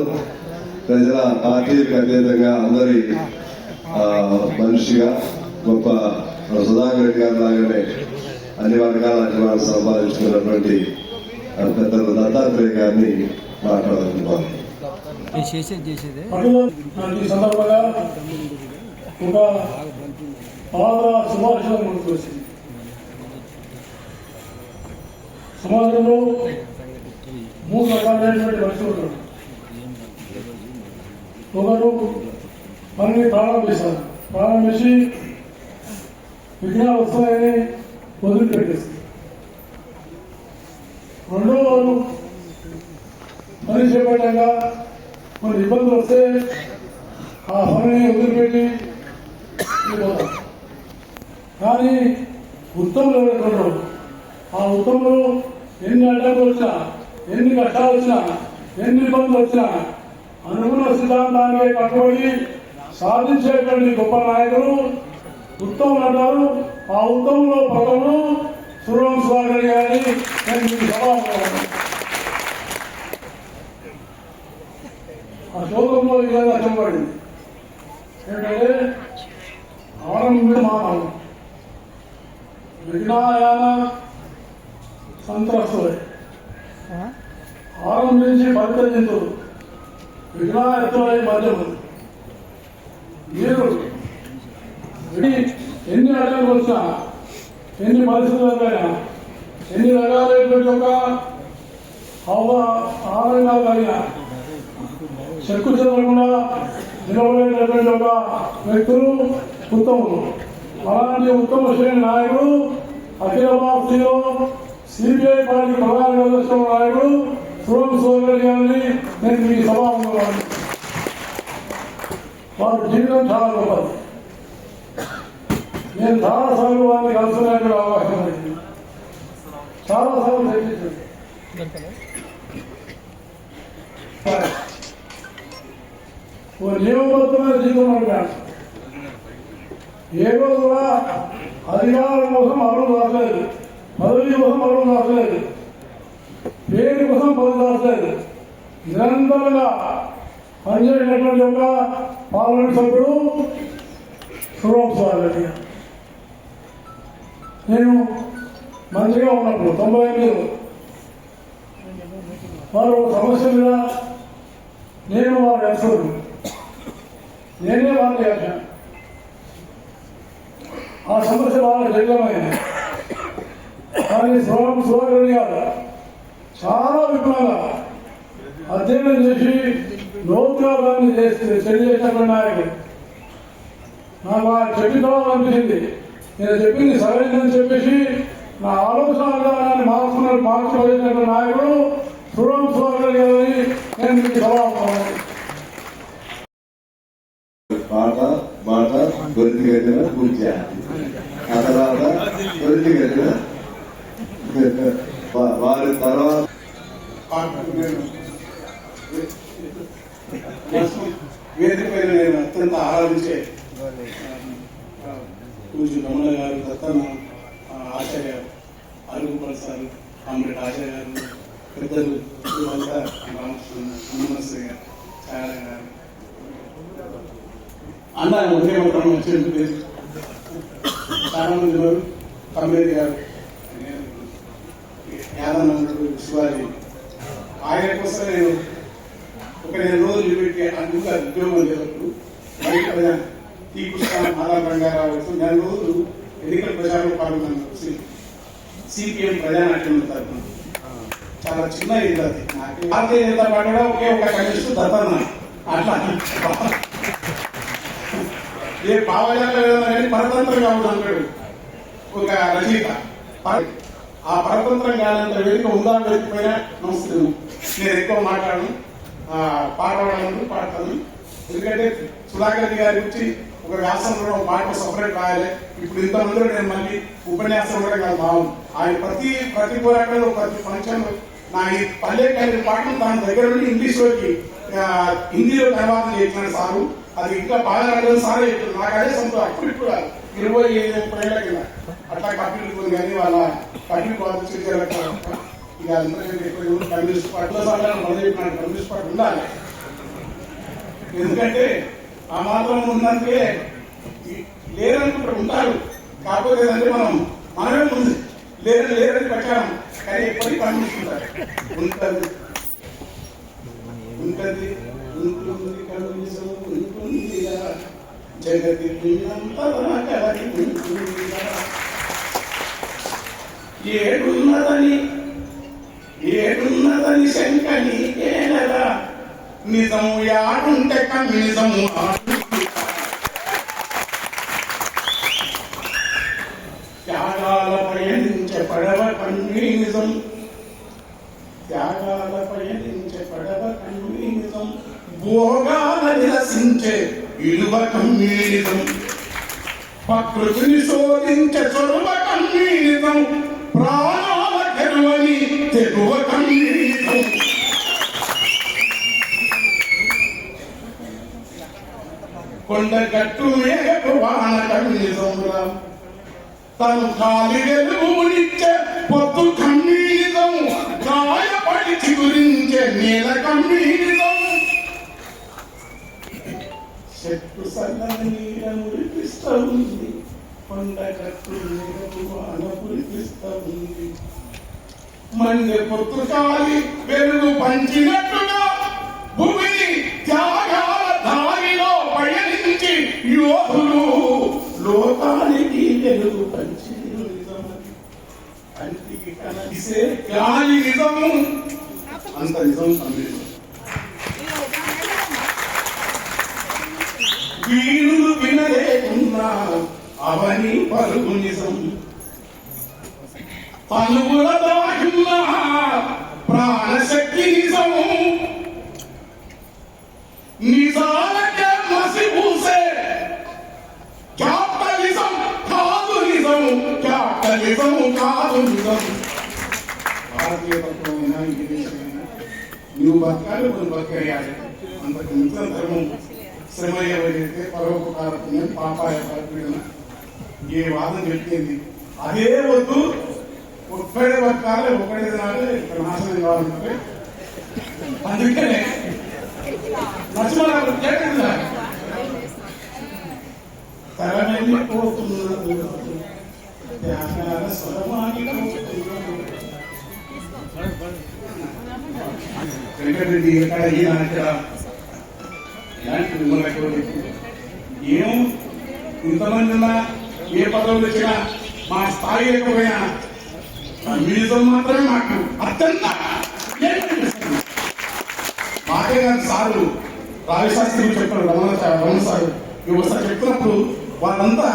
ప్రజల పార్టీలకు అతీతంగా అందరి మనిషిగా గొప్ప సుధాకర్ రెడ్డి గారి లాగానే అన్ని వర్గాల అభిమానం సంపాదించుకున్నటువంటి పెద్దలు దత్తాత్రేయ గారిని మాట్లాడుతున్నాం. ఈ సందర్భంగా ఒక బాగా సుభాషితం గుర్తుకొచ్చింది. సమాజంలో 3 రకాలైనటువంటి మనుషులు ఉంటారు. ఒకరు పనిని ప్రారంభిస్తారు, ప్రారంభించి విఘ్నాలు వస్తాయని వదిలిపెట్టేస్తారు. రెండో వారు పని చేపట్టంగా కొన్ని ఇబ్బందులు వస్తే ఆ పనిని వదిలిపెట్టి వెళ్ళిపోతారు. కానీ ఉత్తములు ఎవరు, ఆ ఉత్తములు ఎన్ని అడ్డంకులు వచ్చినా, ఎన్ని కష్టాలు వచ్చినా, ఎన్ని ఇబ్బందులు వచ్చినా అనుకున్న సిద్ధాంతానికి కట్టుబడి సాధించేటువంటి గొప్ప నాయకులు ఉత్తములు అంటారు. ఆ ఉత్తమంలో పదవులు సురవం సుధాకర్ గారిని నేను మీకు సభాపతి. ఆ శ్లోకంలో ఈ విధంగా చెప్పబడింది ఏంటంటే ఆరంభ మానవం విఘ్నాయాన సంత్రస్తులే, ఆరంభించి ఫలిత జంతువులు విఘ్నాయత్తులై మధ్యములు. మీరు ఎన్ని అడ్డంకులు వచ్చినా, ఎన్ని పరిస్థితులైనా, ఎన్ని రకాలైనటువంటి ఒక ఆనందాలు కలిగిన చెక్కు చెదరకుండా నిలబడేటటువంటి ఒక వ్యక్తులు ఉత్తములు. అలాంటి ఉత్తమ శ్రేణి నాయకుడు అఖిల భారతీయ సిపిఐ పార్టీ ప్రధాన కార్యదర్శి నాయకుడు సురవం సుధాకర్ గారిని నేను మీ సభాముఖంగా వారి జీవితం చాలా గొప్పది. నేను చాలాసార్లు వారిని కలుసుకునేటువంటి అవకాశం ఉంది, చాలాసార్లు చర్చించాను. ఓ నియమబద్ధమైన జీవితం అడిగాను. ఏ రోజు కూడా అధికారం కోసం అరువు రాసలేదు, పదవి కోసం అరువు రాసలేదు, పేరు కోసం పదవి రాసలేదు. నిరంతరంగా పనిచేసినటువంటి ఒక పార్లమెంట్ సభ్యుడు సురవం సుధాకర్ గారు. నేను మంచిగా ఉన్నప్పుడు 98 వారు సమస్య మీద నేను వారు వేస్తాను, నేనే వారిని వేసాను. ఆ సమస్య బాగా జటిలమైంది. కానీ సురవం సుధాకర్ గారు చాలా విపులంగా అధ్యయనం చేసి లోతుగాన్ని తెలియజేసినటువంటి నాయకుడు. నాకు ఆయన చెప్పించాలనిపించింది. నేను చెప్పింది సరైనదని చెప్పేసి నా ఆలోచన విధానాన్ని మార్చుకోలేసినటువంటి నాయకుడు సురవం సుధాకర్ గారిని నేను మీకు సభాపతి. మాట గొంతు గడిన పూజ, ఆ తర్వాత గొంతు గడిన వారి తర్వాత వేదిక పైన నేను అత్యంత ఆరాధించే పూజ రమణ గారు, దత్తన్న ఆచార్య గారు, అరుగుపల్ సార్, కామ్రేడ్ ఆచార్య గారు, పెద్దలు రామకృష్ణ, హనుమశ్రీ గారు, ఛాయ గారు, అన్న ఒకే మాత్రం వచ్చే చాలా మంది గారు, కమరేజ్ గారు, యాదవ్ శివాజీ. ఆయన కోసం నేను ఒక 2 రోజులు పెట్టి అందుకు ఉద్యోగం చేసినప్పుడు బయట టీ కృష్ణ, మాలా రంగారావు 2 రోజులు ఎన్నికల ప్రచారంలో పాల్గొన్నాను. సిపిఎం ప్రజానాట్యం తరఫున చాలా చిన్న ఇది అది. భారతీయ జనతా పార్టీలో ఒకే ఒక కమ్యూనిస్టు దత్తన్న. అట్లా ఏ భావజాల విధంగా కానీ పరతంత్రం కావద్దు అంటాడు ఒక రచయిత. ఆ పరతంత్రం కాదంత వేదిక ఉందా వేదికపైన నమస్కారం. నేను ఎక్కువ మాట్లాడను, పాడవాళ్ళను పాడతాను. ఎందుకంటే సుధాకర్ గారి గురించి ఒక వ్యాసం కూడా ఒక మాట సపరేట్ రాయాలి. ఇప్పుడు ఇంతమందిలో నేను మళ్ళీ ఉపన్యాసం కూడా కాదు భావం. ఆయన ప్రతి పోరాటంలో, ప్రతి ఫంక్షన్ నా ఈ పల్లె కలిగిన పాటలు తన దగ్గర నుండి ఇంగ్లీష్లోకి హిందీలో తర్వాత చేసిన సారు అది ఇంకా బాగా రాలేదు సారే చెప్తుంది. నాకు అదే సంతో అప్పుడు ఇప్పుడు 20-30 ఏళ్ల కింద అట్లా కపిల్ కానీ వాళ్ళ కపిల్ కాలేజ్ ఇక అందరికంటే ఎక్కువ కమ్యూనిస్ట్ పార్టీలో మొదలు కమ్యూనిస్ట్ పార్టీ ఉండాలి. ఎందుకంటే ఆ మాత్రం ఉందంటే లేరనుకుంటారు ఉంటారు. కాకపోతే ఏంటంటే మనమే ఉంది లేరని ప్రచారం కానీ ఎప్పటికీ కమ్యూనిస్తుంటారు ఉంటుంది ఉంటుంది ఉంటుంది కమ్యూనిజం ఉంటుంది జగతి ఏడున్నదని శంక నీకేనరా నిజం యాడుంటే కమ్యూనిజము త్యాగాల పయనించే పడవ కమ్యూనిజం త్యాగాల పయనించే పడవ కమ్యూనిజం భోగాల నిరసించే విలువ కమ్యూనిజం ప్రకృతిని శోధించే చొరవ కమ్యూనిజం ప్రాణాల తెరువని తెరువ కమ్యూనిజం కొండగట్టు మేఘపు వాన కమ్యూనిజం తను కాలి వెలుగునిచ్చే పొత్తు కమ్యూనిజం గాయపడి చిగురించే నీల కమ్యూనిజం చెట్టు సల్లని నీడ మురిపిస్తూ ఉంది కొండగట్టు మేఘపు వాన కురిపిస్తూ ఉంది మండె పొత్తు కాలి వెలుగు పంచినట్టుగా భూమిని త్యాగాల దారిలో పయనించి యోధులు లోకానికి వెలుగు పంచి కంటికి కనిసే గాలి నిజము అంత నిజం కమ్యూనిజం. వీరులు వినలేకున్నా అవని పలుగు నిజం పలుగుల దాగున్న ప్రాణశక్తి నిజము నిజాలకే మసిపూసే క్యాపిటలిజం కాదు నిజం క్యాపిటలిజం కాదు నిజం. భారతీయ తత్వమైనా ఇంగ్లీషైనా నువ్వు బతకాలి నువ్వు బతకేయాలి అంతకు మించిన ధర్మం శ్రమ ఎవరైతే పరోపకారకుని పాపాయ పరపీడన ఏ వాదన చెప్పింది అదే వద్దు. ఒక్కడే బతకాలి ఒకటే తినాలి ఇక్కడ నాశనం కావాలంటే అందుకనే నచ్చమని కేటా తరమెళ్ళిపోతున్నది త్యాగాల స్వరమాగిపోతున్నది. వెంకటరెడ్డి ఎక్కడ ఈయన ఇక్కడ ఇలాంటి మిమ్మల్ని ఏం ఇంతమంది ఉన్నా ఏ పదవులు వచ్చినా మా స్థాయి లేకపోయినా కమ్యూనిజం మాత్రమే మాకు అత్యంత మాకే గారి సారు రావిశాస్త్రి చెప్పారు రమణ సారు ఒకసారి చెప్పినప్పుడు వాళ్ళంతా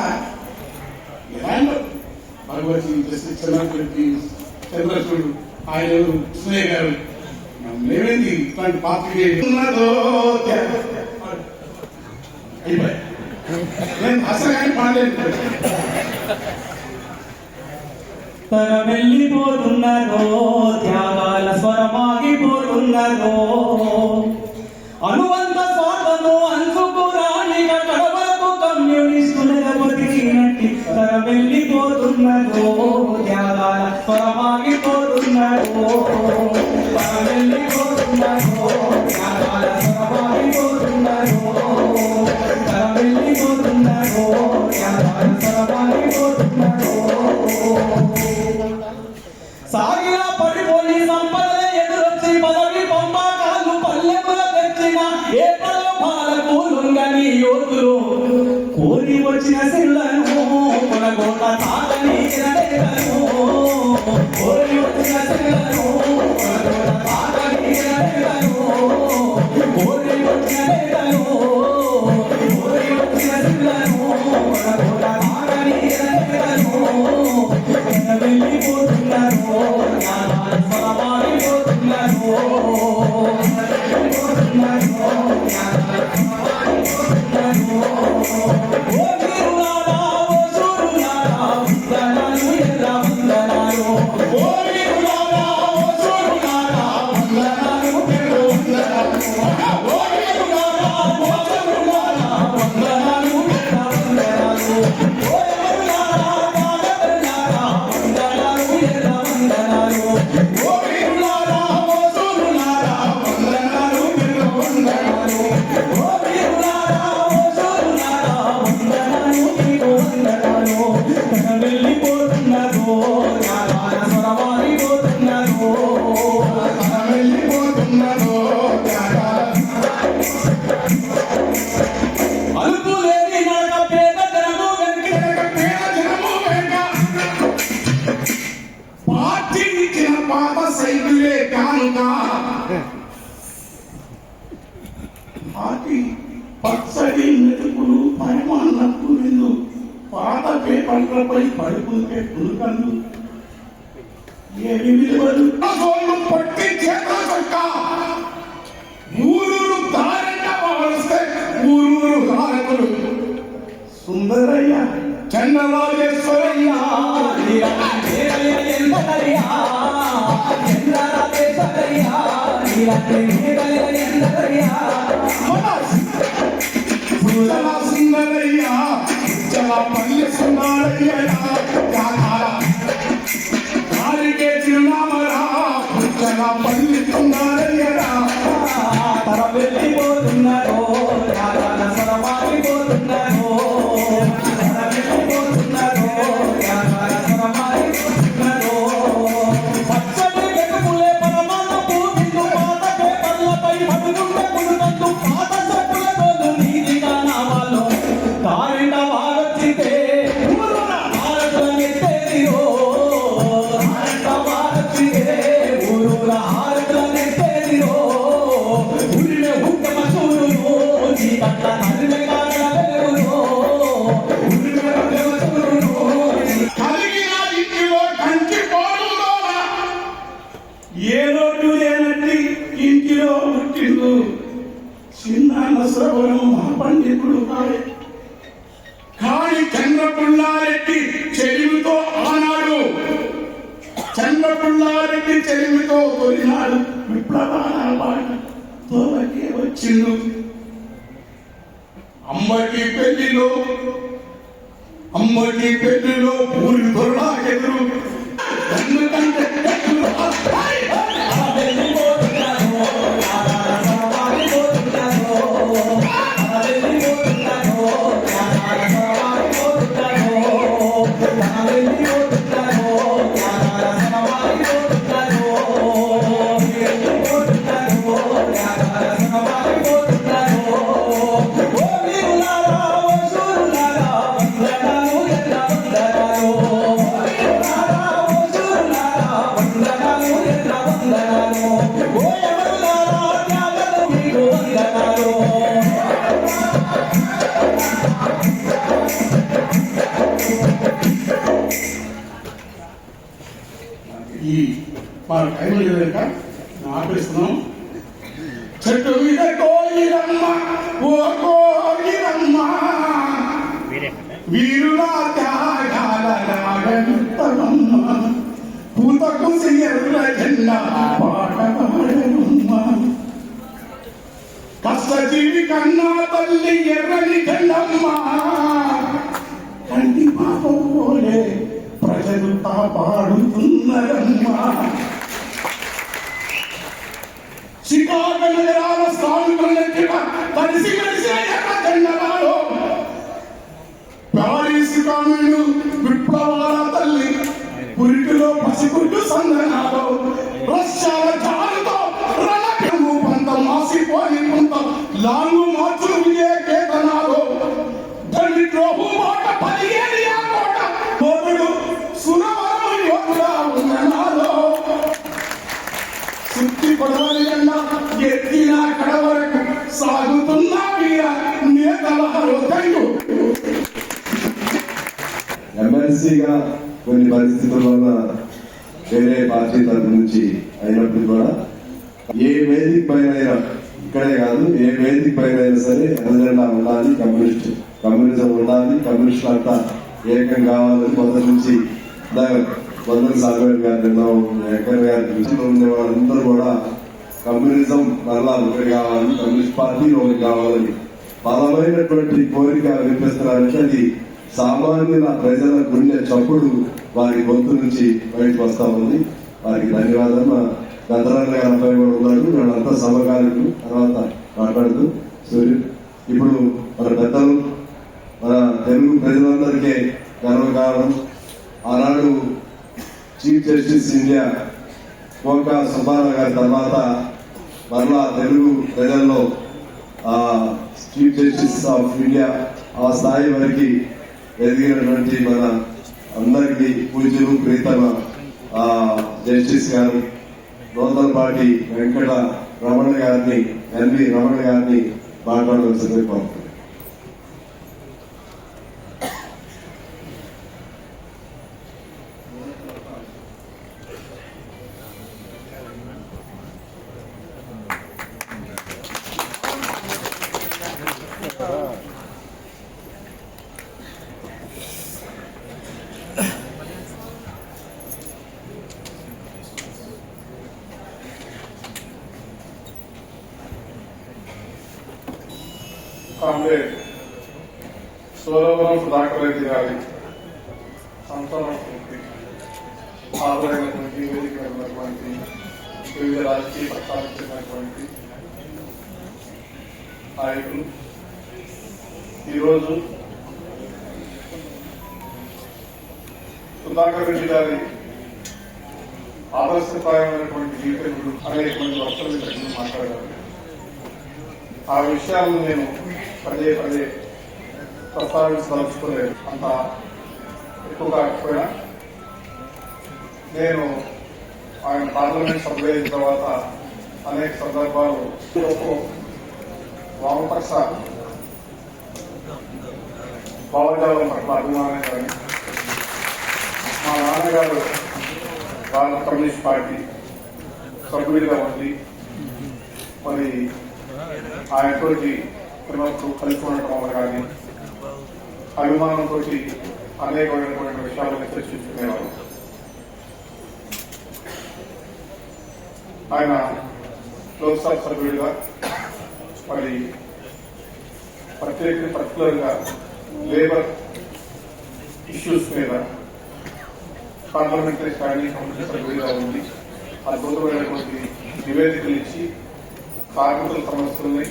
ఎలాంటి భగవద్గీత చంద్రశూడి చంద్రశూడు ఆయన కృష్ణయ్య గారు మేమేంది ఇట్లాంటి పాత్ర అయిపోయి నేను అసలు కానీ పాడలేదు. తర వెళ్ళిపోతున్నదో త్యాగాల స్వరమాగిపోతున్నదో అనువంత స్వార్థము అంచుకు రాణిగా కడవరకు కమ్యూనిస్టులుగా బతికినట్టి తర వెళ్ళిపోతున్నదో త్యాగాల స్వరమాగిపోతున్నదో తర వెళ్ళిపోతున్నదో త్యాగాల స్వరమాగిపోతున్నదో తర వెళ్ళిపోతున్నదో త్యాగాల స్వరమాగిపోతున్నదో సాగిన పడిపోయి సంపదలే ఎదురొచ్చి పదవి పంపకాలు పల్లెముల తెచ్చిన ఏ ప్రలోభాలకు లొంగని యోధులు కోరి వచ్చిన సిల్లను కొనగోట తాగని కిరణేలను కోరి వచ్చిన సిల్లను కొనగోట తాగని కిరణేలను కోరి వచ్చిన నేతలు కోరి వచ్చిన సిల్లను కొనగోట తాగని కిరణేలను వెళ్ళిపోతున్నారు స్వరమాగిపోతున్నారు ఓ వీరులారా ఓ శూరులారా వందనాలు ఎర్ర వందనాలు ఓ వీరులారా ఓ శూరులారా పాటి పచ్చడి మెతుకులు పరమాన్నపు విందు పాత పేపర్లపై పడుకుంటే పులుకన్ను ఏమి విలువలు పట్టి చేత ఊరూరు దారంట వస్తే ఊరూరు హారకులు సుందరయ్య చంద్రరాజేశ్వరయ్య సుందరయ్య చాలా పల్లె సుందరయ్య కారికే చిరునామరా చాలా పల్లె సుందరయ్యరా తర వెళ్ళిపోతున్నారో సరమారిపోతున్నారో పచ్చడి వెతుకులే పరమాన్నపు విందు పాత పేపర్లపై పడుకుంటే పుడుకందు పాత చెప్పుల రోజు నీతిగా నామాలు కారిండ వారొచ్చితే హారతులనెత్తేదిరో కారిండ వారొచ్చితే ఊరూర హారతులనెత్తేదిరో ఊరిలో ఉత్తమ సూరులో నీ కట్ల నదిలే కాగల వెలుగులో ఊరిలో ఉత్తమ సూరులో కలిగిన ఇంటిలో కంచి పోడులోన ఏ లోటు లేనట్టి ఇంటిలో పుట్టిండు చిన్న శ్రవణం మా పండితుడు కాళి చంద్రపుల్లారెడ్డి చెలిమితో ఆనాడు చంద్రపుల్లారెడ్డి చెలిమితో తొలినాడు విప్లవాల బాటతో వచ్చిండు అమ్మకి పెళ్లిలో ఊరి దొరలాకెదురు ఎందుకంటే ఈ మన టైం లేక ఆపేస్తున్నాం. చెట్టు మీద కోయిరమ్మ ఓ కోయిరమ్మ వీరులా త్యాగాల నాగనుత్తమమ్మ పూతకు ఎర్ర జెండా పాట పాడనమ్మ కష్టజీవి కన్నా తల్లి ఎర్రని జెండమ్మ కంటి పాప పోలే ప్రజలు కాపాడుతున్నారమ్మా. చికాగో నగరాల స్థానికులెక్కిన కలిసి కలిసి జెండలాలో ప్యారిస్ కామిళ్ళు విప్లవాల తల్లి పురిటిలో పసిగుడ్డు సందనాలో రష్యాల జారుతో రణము పంత మాసిపోయి కొంత లాంగు మార్చులు విజయ కేతనాలో తల్లి ద్రోహు మాట 17 కోట కోటుడు సునవరం యోగులా ఉన్ననాలో సుత్తి పడవలి అన్న ఎత్తిన కడ వరకు సాగుతున్న వీర నేతల హృదయం. ఎమ్మెల్సీగా కొన్ని పరిస్థితుల వల్ల వేరే పార్టీ తరఫు నుంచి అయినప్పుడు కూడా ఏ వేదిక పైన ఇక్కడే కాదు ఏ వేదిక పైన సరే ఎర్రజెండా ఉండాలి, కమ్యూనిజం ఉండాలి, కమ్యూనిస్టులు అంతా ఏకం కావాలని మొదటి నుంచి వందల సాగర్ గారి వెంకయ్య గారి దృష్టిలో ఉండే వాళ్ళందరూ కూడా కమ్యూనిజం మరలా ఒకటి కావాలి, కమ్యూనిస్ట్ పార్టీలో ఒకటి కావాలని బలమైనటువంటి కోరిక వినిపిస్తున్నారంటే అది సామాన్యుల ప్రజల గుండె చప్పుడు వారి గొంతు నుంచి బయటకు వస్తా ఉంది. వారికి ధన్యవాదాలు. మా గంధరాజు గారి అబ్బాయి కూడా ఉన్నాడు, వీళ్ళంతా సమకాలీకులు. తర్వాత మాట్లాడుతూ సూర్యుడు ఇప్పుడు మన పెద్దలు మన తెలుగు ప్రజలందరికీ గర్వకారణం. ఆనాడు chief justice India Koka Subbarao గారి తర్వాత మరలా తెలుగు ప్రజల్లో చీఫ్ జస్టిస్ ఆఫ్ ఇండియా ఆ స్థాయి వరకు ఎదిగినటువంటి మన అందరికీ పూజ్యులు ప్రీతమ జస్టిస్ గారు నూతలపాటి వెంకట రమణ గారిని, ఎన్వి రమణ గారిని మాట్లాడవలసింది కోరుతున్నాను. కామ్రేడ్ సోలవరం సుధాకర్ రెడ్డి గారి సంతానం ఆదరైనటువంటి వేదికైనటువంటి వివిధ రాజకీయ పక్షాలకు చెందినటువంటి నాయకులు ఈరోజు సుధాకర్ రెడ్డి గారి ఆదర్శప్రాయమైనటువంటి జీవితం గురించి అనేక మంది వక్తలు గురించి మాట్లాడారు. ఆ విషయాలను నేను పదే పదే ప్రస్తావించదలుచుకోలేదు. అంత ఎక్కువ కాకపోయినా నేను ఆయన పార్లమెంట్ సభ్యులు అయిన తర్వాత అనేక సందర్భాలు వామపక్ష భావజాలం పట్ల అభిమానం కానీ మా నాన్నగారు భారత కమ్యూనిస్ట్ పార్టీ సభ్యుడిగా ఉండి మరి ఆయనతోటి పిల్లలకు కలిసి ఉండటం వల్ల కానీ అభిమానంతో అనేకమైనటువంటి విషయాలను చర్చించుకునేవారు. ఆయన లోక్సభ సభ్యుడిగా మరి పర్టికులర్గా లేబర్ ఇష్యూస్ మీద పార్లమెంటరీ స్టాండింగ్ కమిటీ సభ్యుడిగా ఉంది. అద్భుతమైనటువంటి నివేదికలు ఇచ్చి కార్మికుల సమస్యల్ని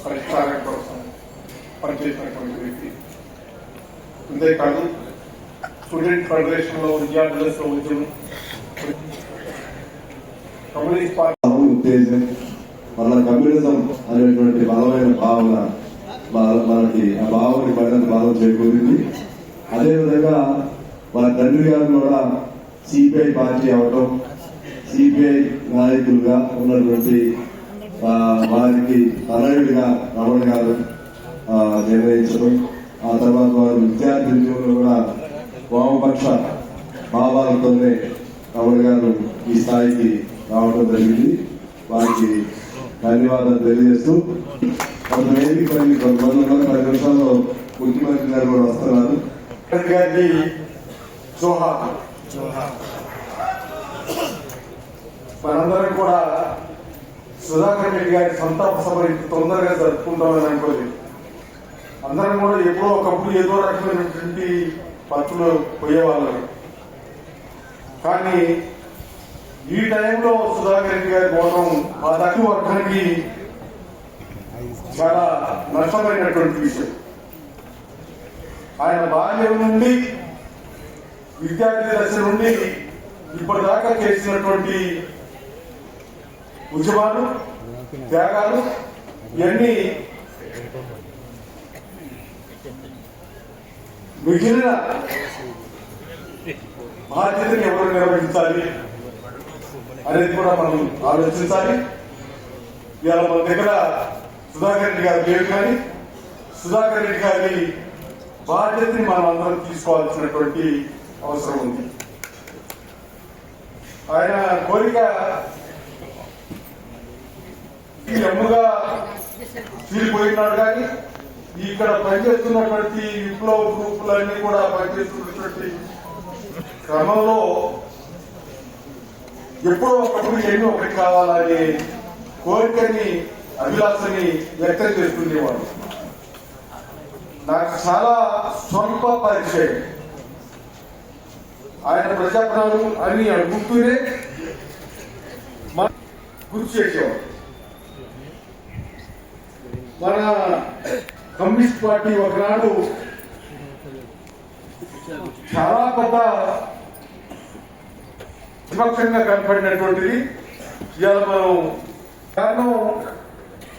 పరిష్కారం కోసం పనిచేసినటువంటి వ్యక్తి. అంతేకాదు స్టూడెంట్ ఫెడరేషన్ లో విద్యార్థులతో ఉద్యమం, కమ్యూనిస్ట్ పార్టీ ఉత్తేజం, మన కమ్యూనిజం అనేటువంటి బలమైన భావన మనకి ఆ భావనకి మరింత బలం చేకూరింది. అదేవిధంగా మన తండ్రి గారు కూడా సిపిఐ పార్టీ అవటం, సిపిఐ నాయకులుగా ఉన్నటువంటి వారికి తనయుడిగా రమణ గారు నిర్ణయించడం, ఆ తర్వాత వారు విద్యార్థి ఉద్యమంలో కూడా వామపక్ష భావాలతోనే రమణ గారు ఈ స్థాయికి రావడం జరిగింది. వారికి ధన్యవాదాలు తెలియజేస్తూ కొంత వేదిక కొంతమంది 10 నిమిషాల్లో ముఖ్యమంత్రి గారు కూడా వస్తున్నారు. గారికి జోహార్. మనందరం కూడా సుధాకర్ రెడ్డి గారి సంతాప సభ ఇంత తొందరగా జరుపుకుంటామని అనుకోలేదు. అందరం కూడా ఎప్పుడో ఒకప్పుడు ఏదో రకమైనటువంటి పత్తులు పోయేవాళ్ళు. కానీ ఈ టైంలో సుధాకర్ రెడ్డి గారి పోవడం ఆ తక్కువ వర్గానికి చాలా నష్టమైనటువంటి విషయం. ఆయన బాల్యం నుండి విద్యార్థి దశ నుండి ఇప్పటిదాకా చేసినటువంటి ఉద్యమాలు, త్యాగాలు ఇవన్నీ మిగిలిన బాధ్యతని ఎవరు నిర్వహించాలి అనేది కూడా మనం ఆలోచించాలి. ఇవాళ మన దగ్గర సుధాకర్ రెడ్డి గారు లేరు, కానీ సుధాకర్ రెడ్డి గారి బాధ్యతని మనం అందరం తీసుకోవాల్సినటువంటి అవసరం ఉంది. ఆయన కోరిక ఈ ఎమ్ముగా తీరిపోయినాడు, కానీ ఇక్కడ పనిచేస్తున్నటువంటి విప్లవ గ్రూపులన్నీ కూడా పనిచేస్తున్నటువంటి క్రమంలో ఎప్పుడో ఒకప్పుడు ఎన్నో ఒకటి కావాలనే కోరికని, అభిలాషని వ్యక్తం చేస్తుండేవాడు. నాకు చాలా స్వల్ప పరిచయం. ఆయన ప్రజాప్రాణాలు అని అనుకుంటూనే గుర్తు చేసేవాడు. మన కమ్యూనిస్ట్ పార్టీ ఒకనాడు చాలా పెద్ద విపక్షంగా కనపడినటువంటిది ఇవాళ మనం కారణం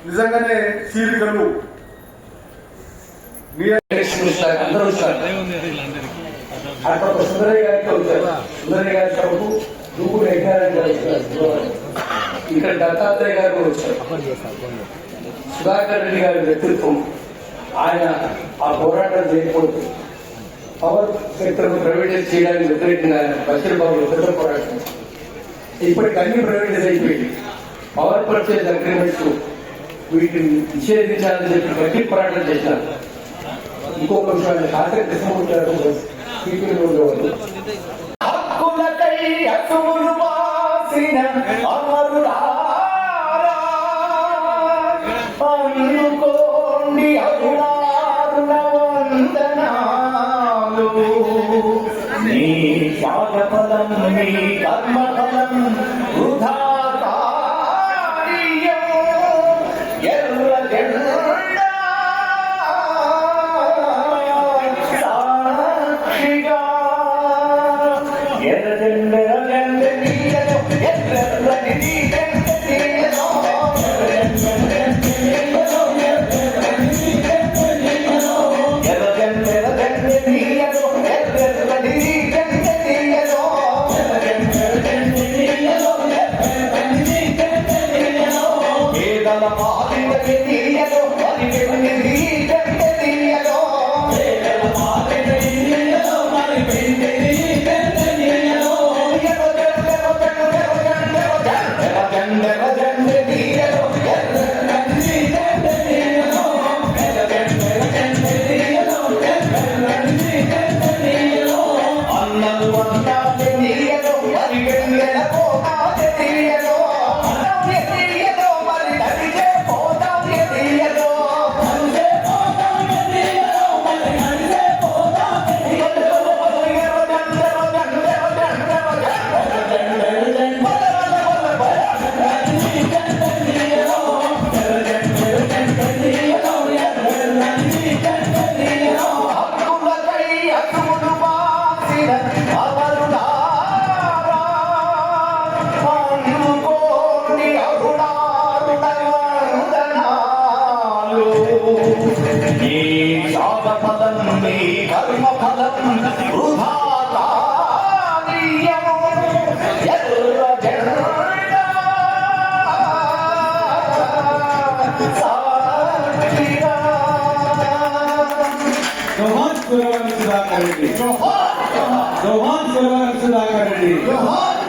నిజంగానే చీలికలు అందరూ వచ్చారు. అక్కడ సుందరయ్య గారికి వచ్చారు. సుందరయ్య గారి సభకు దూకుడు ఎక్కారని ఇక్కడ దత్తాత్రేయ గారు కూడా వచ్చారు. సుధాకర్ రెడ్డి గారి వ్యక్తిత్వం, ఆయన ఆ పోరాటం చేయకూడదు, పవర్ సెక్టర్ ప్రైవేటైజ్ చేయడానికి వ్యతిరేకంగా బషీర్ బాబు పెద్ద పోరాటం. ఇప్పటికి అన్ని ప్రైవేటైజ్ అయిపోయింది. పవర్ పర్చేజ్ అగ్రిమెంట్స్ వీటిని నిషేధించాలని చెప్పి గట్టి పోరాటం చేసినారు. ఇంకొక విషయాన్ని కాసే కృష్ణమూర్తి గారు స్పీకర్గా ఉండేవాళ్ళు. హక్కులకై అసువులు వాసిన అమరులారా, అందుకోండి అరుణారుణ వందనాలు. నీ త్యాగఫలం, నీ కర్మఫలం వృధా కార్యం. ఎర్ర జెండా సాక్షిగా,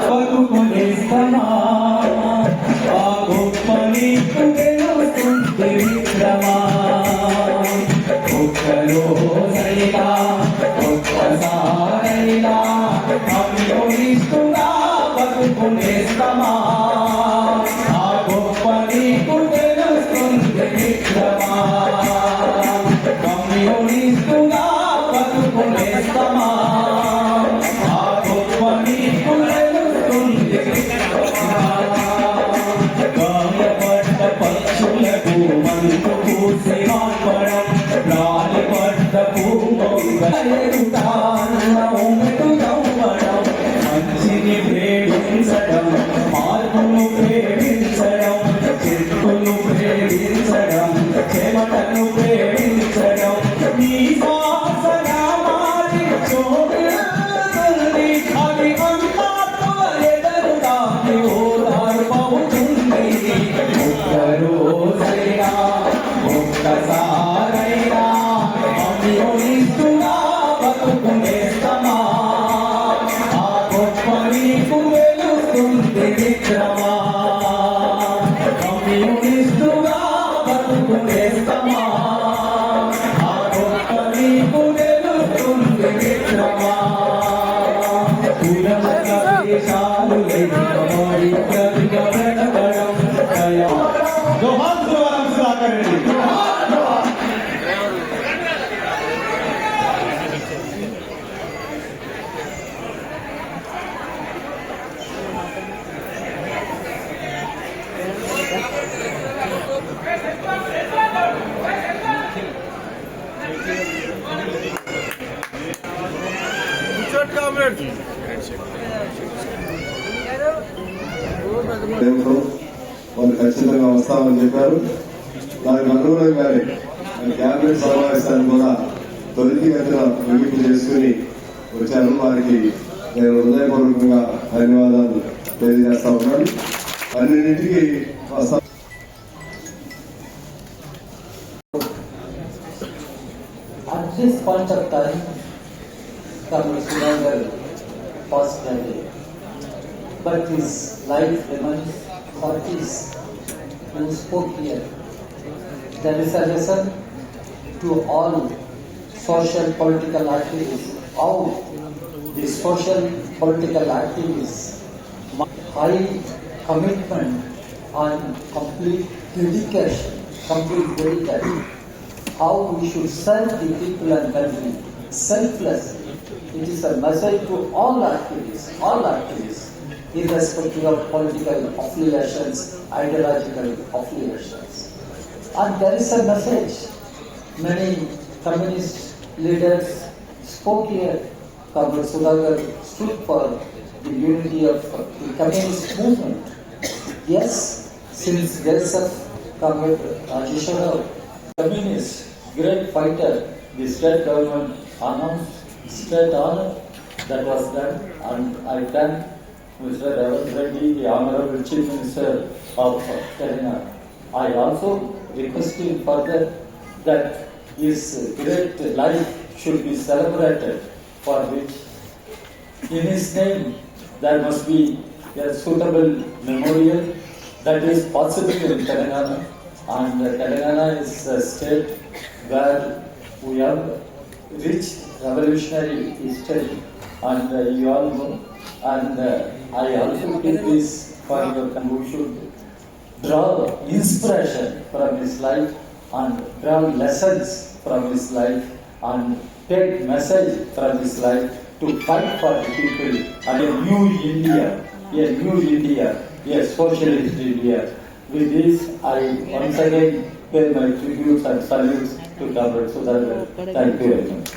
బతుకునేస్తమా ఆ గొప్ప నీకు తెలుస్తుంది విక్రమా. ఒక్కరోజైనా ఒక్కసారైనా కమ్యూనిస్టుగా బతుకునేస్తమా ఆ గొప్ప నీకు తెలుస్తుంది విక్రమా. కమ్యూనిస్టుగా బతుకునేస్తమా ఆ గొప్ప నీకు తెలుస్తుంది విక్రమా. గాయపడ్డ పక్షులకు మంటు పూసి మాపడం, రాలిపడ్డ పూమొంగడం, మంచిని ప్రేమించడం, మార్పును ప్రేమించడం, చెట్టును ప్రేమించడం, చెమటను ప్రేమించడం, నీ శ్వాసగా మారి చోటుంది. అది అంతాత్మ ఎదరు దాటి ఓదార్పవుతుంది. ఒక్కరోజైనా ఒక్కసారైనా కమ్యూనిస్టుగా బతుకునేస్తమా ఆ గొప్ప నీకు వెలుస్తుంది విక్రమా. కమ్యూనిస్టుగా బతుకునేస్తమా ఆ గొప్ప నీకు వెలుస్తుంది విక్రమా. కులమత దేశాలు ఎదుకబడి బ్రతకడం దయా. జోహార్ సుధాకర్ రెడ్డి. వాళ్ళు ఖచ్చితంగా వస్తామని చెప్పారు. దానికి అనుగుణంగానే క్యాబినెట్ సమావేశాన్ని కూడా త్వరితగతిన ముగింపు చేసుకుని వచ్చారు. వారికి నేను హృదయపూర్వకంగా ధన్యవాదాలు తెలియజేస్తా ఉన్నాను. అన్నింటికి వస్తాం. At this point of time, Comrade Sudhakar passed away, but his life remains for his who spoke here. There is a lesson to all social political activists, how the social political activists high commitment and complete dedication, how we should serve the people and country selflessly. It is a message to all activists, irrespective of political affiliations, ideological affiliations. And there is a message. Many communist leaders spoke here. Comrade Sudhakar stood for the unity of the communist movement. Yes, since days of Comrade Rajesh Rao, communist, great fighter, the state government announced state honor that was done, and I thank Mr. Ravindra Reddy, the Honorable Chief Minister of Telangana. I also request him further that his great life should be celebrated, for which in his name there must be a suitable memorial that is possible in Telangana. And Telangana is a state where we have rich revolutionary history, and you all know. And I also did this for your country. We should draw inspiration from his life and draw lessons from his life and take message from his life to fight for the people and a new India, a socialist India. With this, I once again pay my tributes and salutes to Comrade Sudhakar. Thank you very much.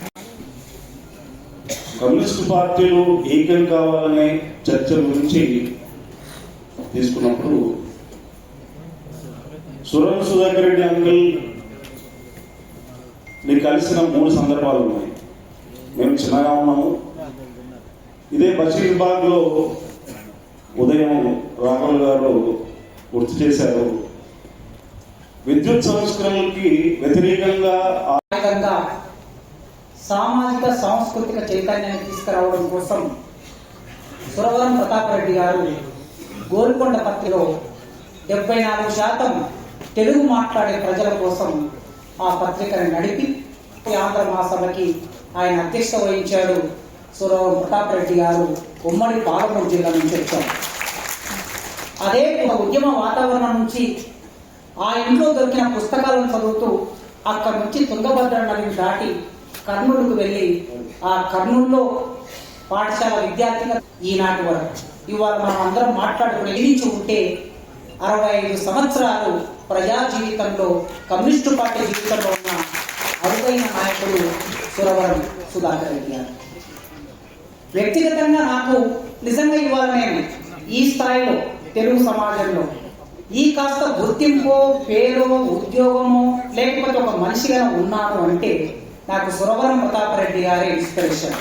Communist పార్టీలు ఏకం కావాలనే చర్చ గురించి తీసుకున్నప్పుడు Suravaram Sudhakar Reddy uncle నేను కలిసిన 3 సందర్భాలు ఉన్నాయి. మేము చిన్నగా ఉన్నాము. ఇదే బషీర్బాగ్లో ఉదయం రాఘవ్ గారు గుర్తు చేశారు, విద్యుత్ సంస్కరణలకి వ్యతిరేకంగా సామాజిక సాంస్కృతిక చైతన్యాన్ని తీసుకురావడం కోసం సురవరం ప్రతాప్ రెడ్డి గారు గోల్కొండ పత్రికలో 74% తెలుగు మాట్లాడే ప్రజల కోసం ఆ పత్రికను నడిపి ఆంధ్ర మహాసభకి ఆయన అధ్యక్షత వహించాడు. సురవరం ప్రతాప్ రెడ్డి గారు ఉమ్మడి పాలమూరు జిల్లా నుంచి వచ్చారు. అదే ఉద్యమ వాతావరణం నుంచి ఆ ఇంట్లో దొరికిన పుస్తకాలను చదువుతూ అక్కడి నుంచి తుంగభద్ర నదిని దాటి కర్నూలుకు వెళ్ళి ఆ కర్నూలులో పాఠశాల విద్యార్థిగా ఈనాటి వరకు ఇవాళ మనం అందరం మాట్లాడుకుని ఎదిరించి ఉంటే 65 సంవత్సరాలు ప్రజా జీవితంలో కమ్యూనిస్టు పార్టీ జీవితంలో ఉన్న అరుదైన నాయకుడు సురవరం సుధాకర్ రెడ్డి గారు. వ్యక్తిగతంగా నాకు నిజంగా ఇవాళ నేను ఈ స్థాయిలో తెలుగు సమాజంలో ఈ కాస్త గుర్తింపు, పేరు, ఉద్యోగము లేకపోతే ఒక మనిషిగా ఉన్నాను అంటే నాకు సురవరం ప్రతాప్ రెడ్డి గారి ఇన్స్పిరేషన్.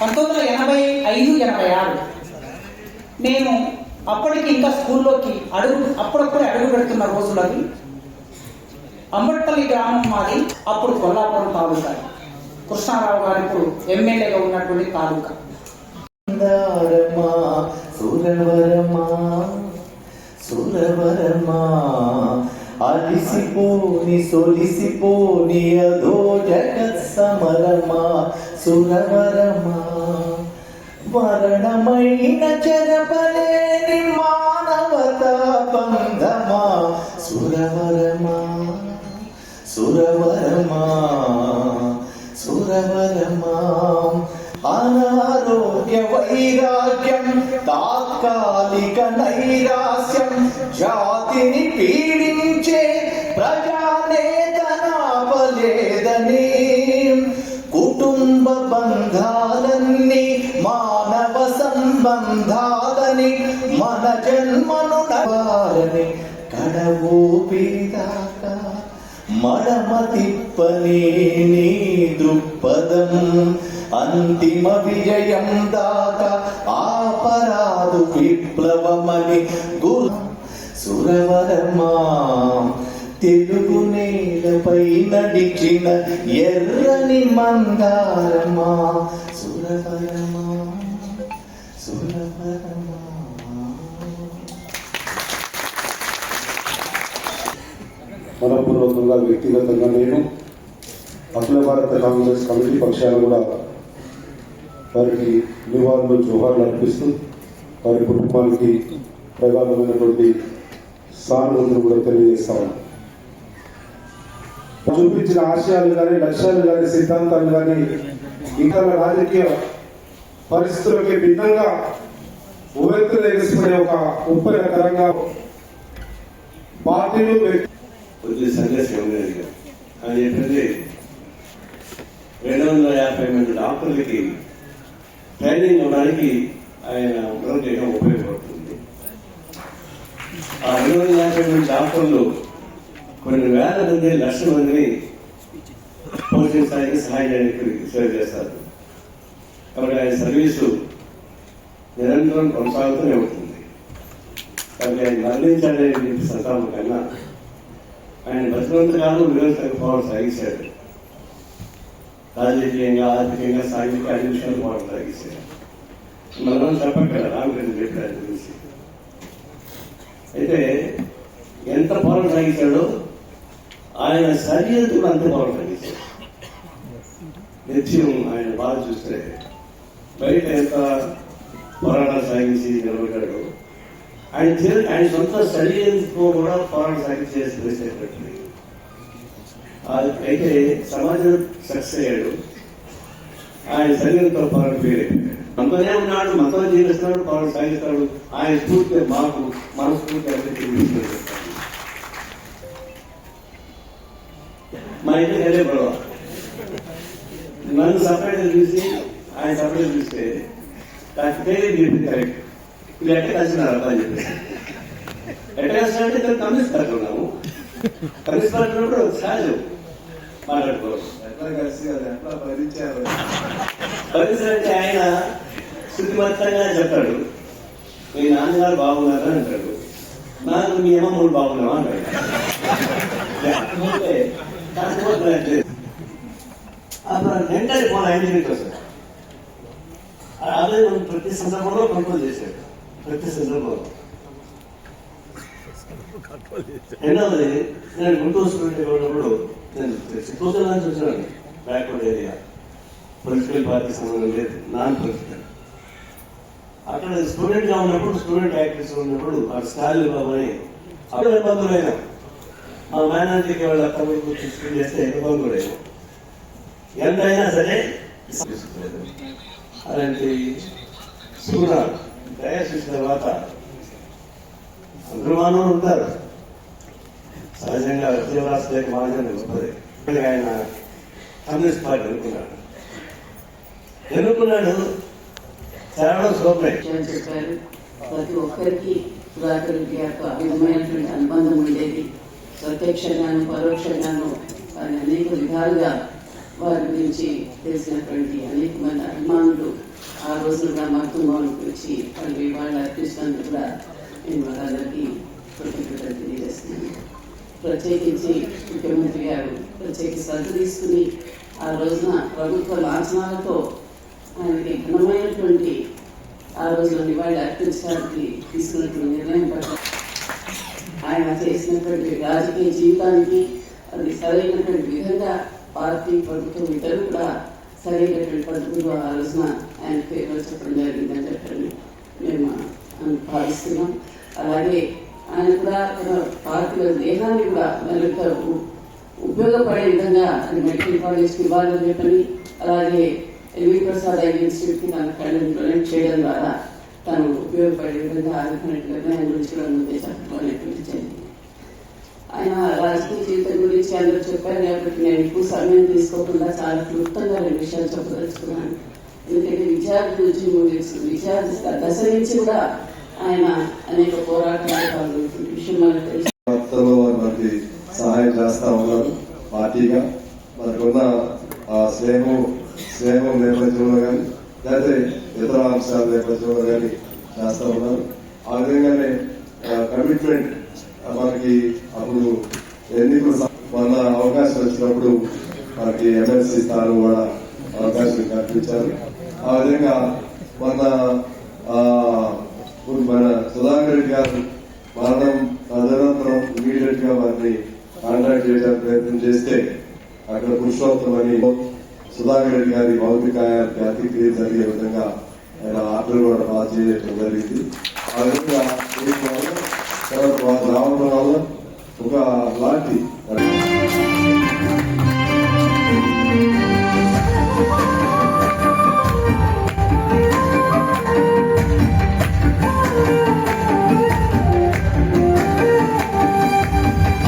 1985-86 నేను అప్పటికి ఇంకా స్కూల్లోకి అప్పుడప్పుడే అడుగు పెడుతున్న రోజులవి. అంబట్పల్లి గ్రామం మాది, అప్పుడు కొల్లాపురం తాలూకా. కృష్ణారావు గారు ఇప్పుడు ఎమ్మెల్యేగా ఉన్నటువంటి తాలూకా. అలిసిపోని సొలిసిపోని అదో జగత్ సమరమా సురవరమా, మరణమైన చెరపలేని మానవతా బంధమా సురవరమా సురవరమా సురవరమా. అనారోగ్య వైరాగ్యం, తాత్కాలిక నైరాస్యం, జాతిని పీడించే ప్రజానేతనాపలేదని, కుటుంబ బంధాలన్నీ మానవ సంబంధాలని, మన జన్మను నవాలని కడవూపిదాకా మడమ తిప్పని నీ దృక్పథం, అంతిమ విజయం దాకా ఆ ఆపరాదు విప్లవమని సురవరమా తెలుగు నేలపై నడిచిన ఎర్రని మందారమా సురవరమా సురవరమా. మనపూర్వకంగా వ్యక్తిగతంగా నేను అఖిల భారత కాంగ్రెస్ కమిటీ పక్షాన కూడా వారికి నివాళులు జోహార్లు అర్పిస్తూ వారి కుటుంబానికి ప్రగాఢమైనటువంటి సానుభూతిని కూడా తెలియజేస్తాము. చూపించిన ఆశయాలు కానీ లక్ష్యాలు కానీ సిద్ధాంతాలు కానీ ఇంకా రాజకీయ పరిస్థితులకి భిన్నంగా ఉవ్వెత్తున ఎగిసిపడే ఒక ఉప్పరకరంగా పార్టీలు కొద్ది సందేశం ఉండేది. అది ఏంటంటే 250 మంది డాక్టర్లకి ట్రైనింగ్ ఇవ్వడానికి ఆయన మృతదేహం ఉపయోగపడుతుంది. ఆ 250 మంది డాక్టర్లు కొన్ని వేల మంది లక్షల మందిని పోషించడానికి సహాయం చేయడానికి సేవ చేస్తారు. కాబట్టి ఆయన సర్వీసు నిరంతరం కొనసాగుతూనే ఉంటుంది. కాబట్టి ఆయన మరణించాలనే సంతాపం కన్నా ఆయన బతికినంత కాలం నిరంతరం పోవడం సాగించాడు. రాజకీయంగా, ఆర్థికంగా, సాంఘిక అన్ని విషయాలు పోవడం సాగించాడు. మనం చెప్పగల రామకృష్ణ చెప్పారు గురించి. అయితే ఎంత పోరాటం సాగించాడో ఆయన శరీరం కూడా అంత పోరాటం సాగించాడు. నిత్యం ఆయన బాధ చూస్తే బయట ఎంత పోరాటాలు సాగించి నిలబడ్డాడు. ఆయన సొంత శరీరంతో కూడా పోరాటం సాగించేసేటట్టు. అయితే సమాజం సక్సెస్ అయ్యాడు. ఆయన శరీరంతో పోరాటం పేరైపోయాడు. మనతోనే ఉన్నాడు, మనతో జీవిస్తున్నాడు, పోరాటం సాగిస్తాడు. ఆయన స్ఫూర్తి మాకు మనస్ఫూర్తి అభివృద్ధి. మా ఇంటికి వెళ్ళే గొడవ నన్ను సపరేట్గా చూసి ఆయన సపరేట్గా చూస్తే నాకు పేరు చెప్పింది కరెక్ట్. ఇది ఎట్ట కలిసినారు అబ్బా అని చెప్పేసి. ఎట్ట కలిసినంటే ఇద్దరు కమ్యూనిస్ట్ పార్టీ ఉన్నాము. కమ్యూనిస్ట్ పార్టీ ఉన్నప్పుడు సహజం మాట్లాడుకోవచ్చు. ఎట్లా కలిసి అది ఎట్లా భరించారు భరించాలంటే ఆయన శుద్ధిమంతంగా చెప్తాడు. మీ నాన్నగారు బాగున్నారా అంటాడు. నాకు మీ అమ్మమ్మలు బాగున్నావా అంటాడు. కాకపోతే అప్పుడు వెంటనే మన ఐడెంటిటీ వస్తుంది. అదే ప్రతి సందర్భంలో కంట్రోల్ చేశాడు. ప్రతి సందర్భంలో రెండవది నేను గుంటూరు స్టూడెంట్ ఉన్నప్పుడు నేను చిత్తూరులో చూసాను. బ్యాక్వర్డ్ ఏరియా, పొలిటికల్ పార్టీ సంబంధం లేదు, నాన్ పొలిటికల్. అక్కడ స్టూడెంట్ గా ఉన్నప్పుడు, స్టూడెంట్ యాక్టివిటీస్ ఉన్నప్పుడు అక్కడ స్టాలిన్ బాబు అని అప్పుడు బంధువులైనా మా మేనేజర్కి వాళ్ళ తమ్ముడు తీసుకుని చేస్తే బంధువులైనా ఎంతైనా సరే అలాంటి సూర్యుడు దయచేసిన తర్వాత అందరూ మానవులు ఉంటారు. సహజంగా జీవరాశి మానవులు వస్తుంది. ఆయన కమ్యూనిస్ట్ పార్టీ ఎన్నుకున్నాడు. చాలా శోభనే చెప్పారు. ప్రతి ఒక్కరికి సుధాకర్ రెడ్డి గారితో అభిమైనటువంటి అనుబంధం ఉండేది. ప్రత్యక్షంగాను పరోక్షంగాను వారిని అనేక విధాలుగా వారి గురించి తెలిసినటువంటి అనేక మంది అభిమానులు ఆ రోజులుగా మక్కువకి వచ్చి వాళ్ళకి వాళ్ళు అర్పిస్తున్నందుకు కూడా నేను వాళ్ళందరికీ కృతజ్ఞతలు తెలియజేస్తున్నాను. ప్రత్యేకించి ముఖ్యమంత్రి గారు ప్రత్యేక శ్రద్ధ తీసుకుని ఆ రోజున ప్రభుత్వ లాంఛనాలతో ఆయనకి ఘనమైనటువంటి ఆ రోజున నివాళి అర్పించడానికి తీసుకున్నటువంటి నిర్ణయం పట్ల ఆయన చేసినటువంటి రాజకీయ జీవితానికి అది సరైనటువంటి విధంగా పార్టీ ప్రభుత్వం ఇద్దరు కూడా సరైనటువంటి పద్ధతిలో ఆ రోజున ఆయన పేరు చెప్పడం జరిగిందని చెప్పండి మేము భావిస్తున్నాం. అలాగే ఆయన కూడా తన పార్టీ దేహాన్ని కూడా మరింత ఉపయోగపడే విధంగా మెడికల్ కాలేజ్కి ఇవ్వాలని చెప్పని, అలాగే ఎల్వి ప్రసాద్ ఐ ఇన్స్టిట్యూట్కి తన కళ్ళని డొనేట్ చేయడం ద్వారా తను ఉపయోగపడే విధంగా ఆదుకున్నట్లుగా ఆయన గురించి కూడా ముందే చెప్పడం జరిగింది. ఆయన రాజకీయ జీవితం గురించి అందరూ చెప్పారు కాబట్టి నేను ఎక్కువ సమయం తీసుకోకుండా చాలా క్లుప్తంగా రెండు విషయాలు చెప్పదలుచుకున్నాను. ఎందుకంటే విద్యార్థి విద్యార్థి దశ నుంచి కూడా ఆయన అనేక పోరాటాలు విషయం మనకు తెలుసు. మనకి సహాయం చేస్తా ఉన్నారు. పార్టీగా మనకున్న స్నేహం నేపథ్యంలో కానీ లేకపోతే ఇతర అంశాల నేపథ్యంలో కానీ చేస్తూ ఉన్నారు. ఆ విధంగానే కమిట్మెంట్ మనకి అప్పుడు ఎన్నికలు మన అవకాశం వచ్చినప్పుడు మనకి ఎమ్మెల్సీ స్థానం కూడా అవకాశం కల్పించారు. ఆ విధంగా మన సుధాకర్ రెడ్డి గారు మరణం తదనంతరం ఇమీడియట్ గా వారిని కాంటాక్ట్ చేయడానికి ప్రయత్నం చేస్తే అక్కడ పురుషోత్తం అని సుధాకర్ రెడ్డి గారి భౌతికాయానికి అతిక్రియ జరిగే విధంగా ఆయన ఆర్డర్ కూడా పాస్ చేయడం జరిగింది. ఆ విధంగా తర్వాత వారు రావడం వల్ల ఒక లాంటి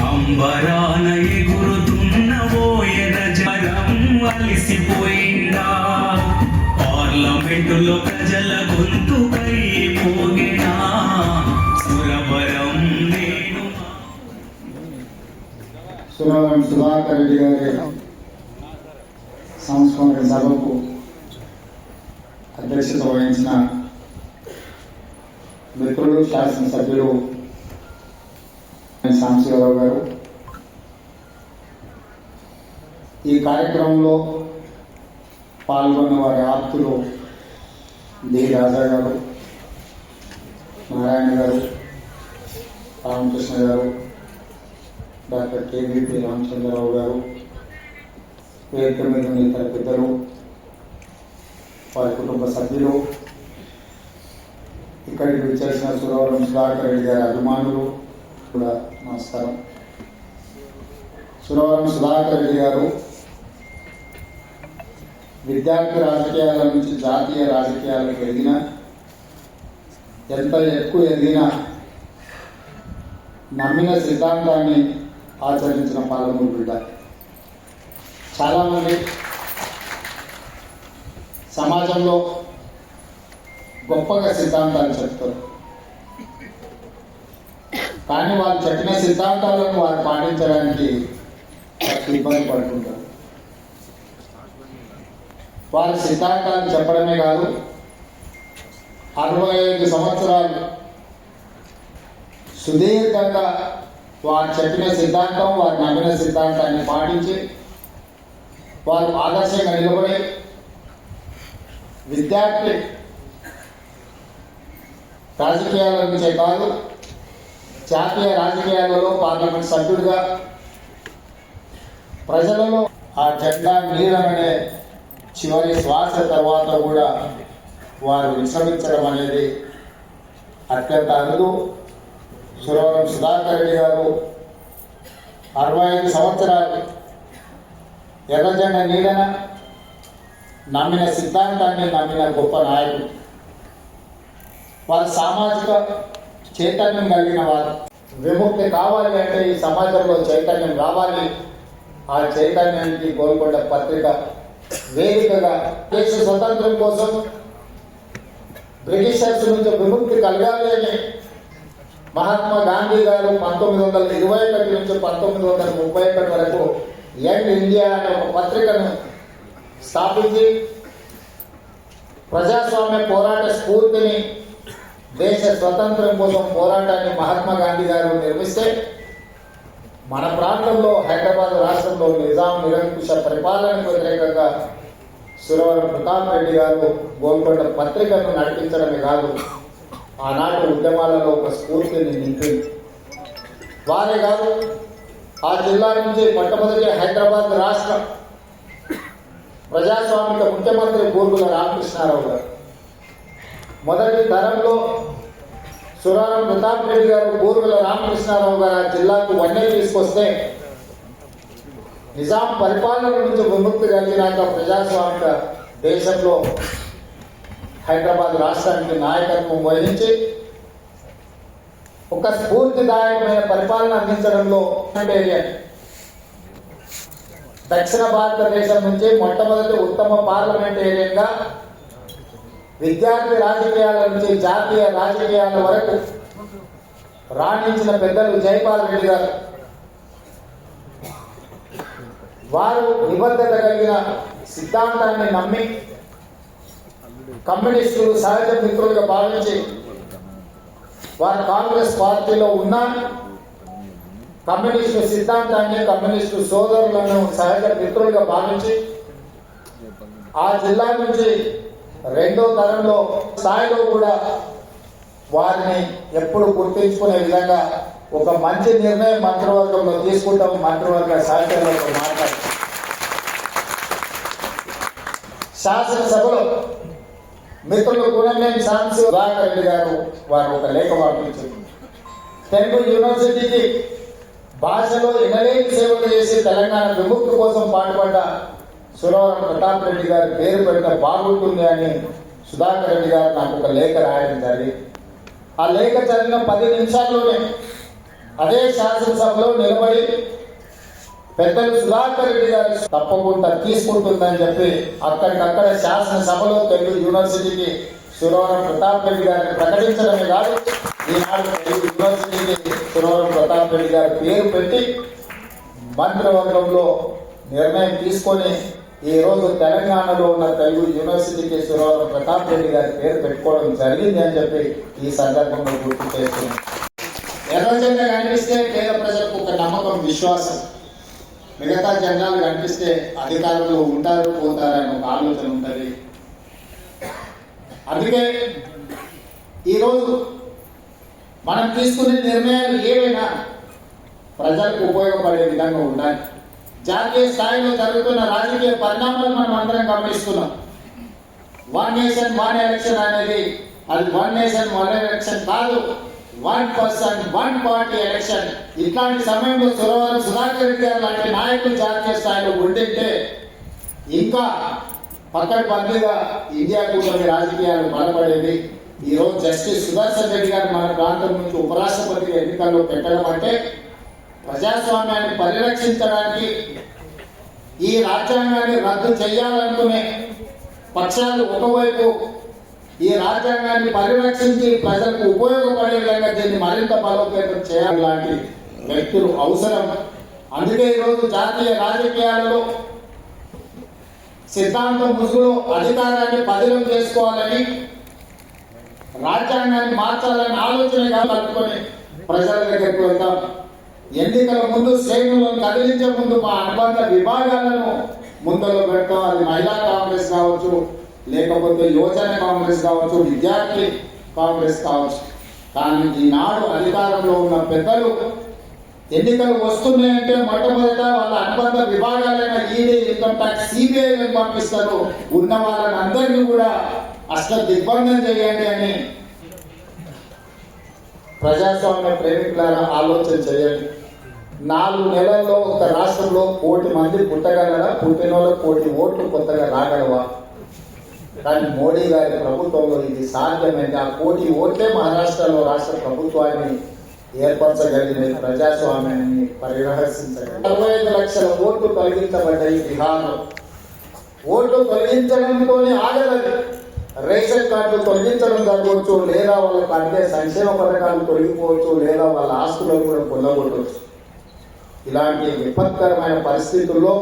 అంబరాన ఎగురుతున్నవోయన జనం అలిసిపోయిందా, పార్లమెంటులో ప్రజల గొంతుకై మోగినా సురవరం నేను. సురవరం సుధాకర్ రెడ్డి గారి సంస్మరణ సభకు అధ్యక్షత వహించిన మిత్రులు శాసనసభ్యులు సాంశివరావు గారు, ఈ కార్యక్రమంలో పాల్గొన్న వారి ఆప్తులు డి రాజా గారు, నారాయణ గారు, రామకృష్ణ గారు, డాక్టర్ కేవీపీ రామచంద్రరావు గారు, వేదిక మీద ఉన్న ఇతర పెద్దలు, వారి కుటుంబ సభ్యులు, ఇక్కడికి విచ్చేసిన సురవరం సుధాకర్ రెడ్డి గారి అభిమానులు కూడా నమస్కారం. సురవరం సుధాకర్ రెడ్డి గారు విద్యార్థి రాజకీయాల నుంచి జాతీయ రాజకీయాలకు ఎదిగిన, ఎంత ఎక్కువ ఎదిగినా నమ్మిన సిద్ధాంతాన్ని ఆచరించిన పాలమూరు బిడ్డ. చాలామంది సమాజంలో గొప్పగా సిద్ధాంతాలు చెప్తారు, కానీ వాళ్ళు చెప్పిన సిద్ధాంతాలను వారు పాటించడానికి ఇబ్బంది పడుతుంటారు. వారి సిద్ధాంతాలు చెప్పడమే కాదు, 65 సంవత్సరాలు సుదీర్ఘంగా వారు చెప్పిన సిద్ధాంతం, వారు నమ్మిన సిద్ధాంతాన్ని పాటించి వారు ఆదర్శంగా నిలబడి విద్యార్థి రాజకీయాల నుంచే కాదు, జాతీయ రాజకీయాలలో పార్లమెంట్ సభ్యుడిగా ప్రజలలో ఆ జెండా నీడమనే చివరి శ్వాస తర్వాత కూడా వారు విశ్రమించడం అనేది అత్యంత అరుదు. సురవరం సుధాకర్ రెడ్డి గారు 65 సంవత్సరాలు ఎర్రజెండ నీడన నమ్మిన సిద్ధాంతాన్ని నమ్మిన గొప్ప నాయకుడు. వారు సామాజిక చైతన్యం కలిగిన వారు. విముక్తి కావాలి అంటే ఈ సమాజంలో చైతన్యం రావాలి. ఆ చైతన్యానికి గోల్కొండ పత్రిక వేదికగా దేశ స్వతంత్రం కోసం బ్రిటిషర్స్ నుంచి విముక్తి కలగాలి అని మహాత్మా గాంధీ గారు 1921 నుంచి 1931 వరకు యంగ్ ఇండియా అనే ఒక పత్రికను స్థాపించి ప్రజాస్వామ్య పోరాట స్ఫూర్తిని, దేశ స్వతంత్రం కోసం పోరాటాన్ని మహాత్మా గాంధీ గారు నిర్మిస్తే మన ప్రాంతంలో హైదరాబాద్ రాష్ట్రంలో నిజాం నిరంకుశ పరిపాలనకు వ్యతిరేకంగా సురవరం ప్రతాప్ రెడ్డి గారు గోల్కొండ పత్రికను నడిపించడమే కాదు, ఆనాటి ఉద్యమాలలో ఒక స్ఫూర్తిని నింపింది. వారే కాదు, ఆ జిల్లా నుంచి మొట్టమొదటి హైదరాబాద్ రాష్ట్ర ప్రజాస్వామిక ముఖ్యమంత్రి బూర్గుల రామకృష్ణారావు గారు. మొదటి తరంలో సురవరం ప్రతాప్ రెడ్డి గారు, బూర్గుల రామకృష్ణారావు గారు ఆ జిల్లాకు వన్నె తీసుకొస్తే నిజాం పరిపాలన నుంచి విముక్తి కలిగినాక ప్రజాస్వామిక దేశంలో హైదరాబాద్ రాష్ట్రానికి నాయకత్వం వహించి ఒక స్ఫూర్తిదాయకమైన పరిపాలన అందించడంలో దక్షిణ భారతదేశం నుంచి మొట్టమొదటి ఉత్తమ పార్లమెంటేరియన్గా విద్యార్థి రాజకీయాల నుంచి జాతీయ రాజకీయాల వరకు రాణించిన పెద్దలు జైపాల్ రెడ్డి గారు. వారు నిబద్ధత కలిగిన సిద్ధాంతాన్ని నమ్మి కమ్యూనిస్టులు సహజ మిత్రులుగా భావించి వారు కాంగ్రెస్ పార్టీలో ఉన్న కమ్యూనిస్టు సిద్ధాంతాన్ని, కమ్యూనిస్టు సోదరులను సహజ మిత్రులుగా భావించి ఆ జిల్లా నుంచి రెండో తరంలో స్థాయిలో కూడా వారిని ఎప్పుడు గుర్తించుకునే విధంగా ఒక మంచి నిర్ణయం మంత్రివర్గంలో తీసుకుంటాం. మంత్రివర్గ సహచరులతో మాట్లాడతాం. శాసనసభలో మిత్రులు కూననేని సుధాకర్ రెడ్డి గారు వారు ఒక లేఖ పంపించారు. తెలుగు యూనివర్సిటీకి భాషలో ఎనలేని సేవలు చేసి తెలంగాణ విముక్తి కోసం పాటుపడ్డ సురవరం ప్రతాప్ రెడ్డి గారి పేరు పెడితే బాగుంటుంది అని సుధాకర్ రెడ్డి గారు నాకు ఒక లేఖ రాయడం జరిగింది. ఆ లేఖ చదివిన 10 నిమిషాల్లోనే అదే శాసనసభలో నిలబడి పెద్దలు సుధాకర్ రెడ్డి గారు తప్పకుండా తీసుకుంటుందని చెప్పి అక్కడికక్కడ శాసనసభలో తెలుగు యూనివర్సిటీకి సురవరం ప్రతాప్ రెడ్డి గారిని ప్రకటించడమే కాదు, ఈనాడు తెలుగు యూనివర్సిటీకి సురవరం ప్రతాప్ రెడ్డి గారి పేరు పెట్టి మంత్రివర్గంలో నిర్ణయం తీసుకొని ఈ రోజు తెలంగాణలో ఉన్న తెలుగు యూనివర్సిటీకి సురవరం ప్రతాప్ రెడ్డి గారి పేరు పెట్టుకోవడం జరిగింది అని చెప్పి ఈ సందర్భంలో గుర్తు చేస్తున్నాం. ఎర్రజెండా కనిపిస్తే పేద ప్రజలకు ఒక నమ్మకం, విశ్వాసం. మిగతా జెండాలు కనిపిస్తే అధికారులు ఉంటారు పోతారని ఒక ఆలోచన ఉంటుంది. అందుకే ఈరోజు మనం తీసుకునే నిర్ణయాలు ఏవైనా ప్రజలకు ఉపయోగపడే విధంగా ఉండాలి. జాతీయ స్థాయిలో జరుగుతున్న రాజకీయ పరిణామాలు మనం అందరం గమనిస్తున్నాం. 1 నేషన్ 1 ఎలక్షన్ అనేది అది 1 నేషన్ 1 ఎలక్షన్ కాదు, 1 పర్సన్ 1 పార్టీ ఎలక్షన్. ఇట్లాంటి సమయంలో సురవరం సుధాకర్ రెడ్డి గారు లాంటి నాయకులు జాతీయ స్థాయిలో ఉండింటే ఇంకా పక్కడి బందీగా ఇండియా కూటమి రాజకీయాలు బలపడేది. ఈరోజు జస్టిస్ సుదర్శన్ రెడ్డి గారు మన ప్రాంతం నుంచి ఉపరాష్ట్రపతిగా ఎన్నికల్లో పెట్టడం అంటే ప్రజాస్వామ్యాన్ని పరిరక్షించడానికి, ఈ రాజ్యాంగాన్ని రద్దు చేయాలనుకునే పక్షాలు ఒకవైపు ఈ రాజ్యాంగాన్ని పరిరక్షించి ప్రజలకు ఉపయోగపడే విధంగా దీన్ని మరింత బలోపేతం చేయాలి లాంటి వ్యక్తులు అవసరం. అందుకే ఈరోజు జాతీయ రాజకీయాలలో సిద్ధాంతం ముసుగులో అధికారాన్ని పదిలం చేసుకోవాలని, రాజ్యాంగాన్ని మార్చాలని ఆలోచనగా కలుపుకొని ప్రజల దగ్గరికి వెళ్తాం. ఎన్నికల ముందు శ్రేణులను కదిలించే ముందు మా అనుబంధ విభాగాలను ముందులో పెడతాం. అది మహిళా కాంగ్రెస్ కావచ్చు, లేకపోతే యువజన కాంగ్రెస్ కావచ్చు, విద్యార్థి కాంగ్రెస్ కావచ్చు. కానీ ఈనాడు అధికారంలో ఉన్న పెద్దలు ఎన్నికలు వస్తున్నాయంటే మొట్టమొదట వాళ్ళ అనుబంధ విభాగాలైన ఈడీ, ఇన్కమ్ ట్యాక్స్, సిబిఐలను పంపిస్తారు. ఉన్న వాళ్ళని అందరినీ కూడా అసలు దిగ్బంధం చేయండి అని ప్రజాస్వామ్య ప్రేమికులారా ఆలోచన చేయండి. 4 నెలల్లో ఒక రాష్ట్రంలో 1 కోటి మంది పుట్టగలరా? పుట్టిన వాళ్ళకి 1 కోటి ఓట్లు కొత్తగా రాగలవా? కానీ మోడీ గారి ప్రభుత్వంలో ఇది సాధ్యమైంది. ఆ 1 కోటి ఓట్లే మహారాష్ట్రలో రాష్ట్ర ప్రభుత్వాన్ని ఏర్పరచగలిగిన, ప్రజాస్వామ్యాన్ని పరిరహసించగలిగింది. 45 లక్షల ఓట్లు తొలగించబడ్డాయి బిహార్లో. ఓట్లు తొలగించడంతోనే ఆగలేదు. రేషన్ కార్డులు తొలగించడం జరగవచ్చు, లేదా వాళ్ళకు అందే సంక్షేమ పథకాలు తొలగిపోవచ్చు, లేదా వాళ్ళ ఆస్తులను కూడా పొందగొట్టవచ్చు. ఇలాంటి విపత్కరమైన పరిస్థితుల్లో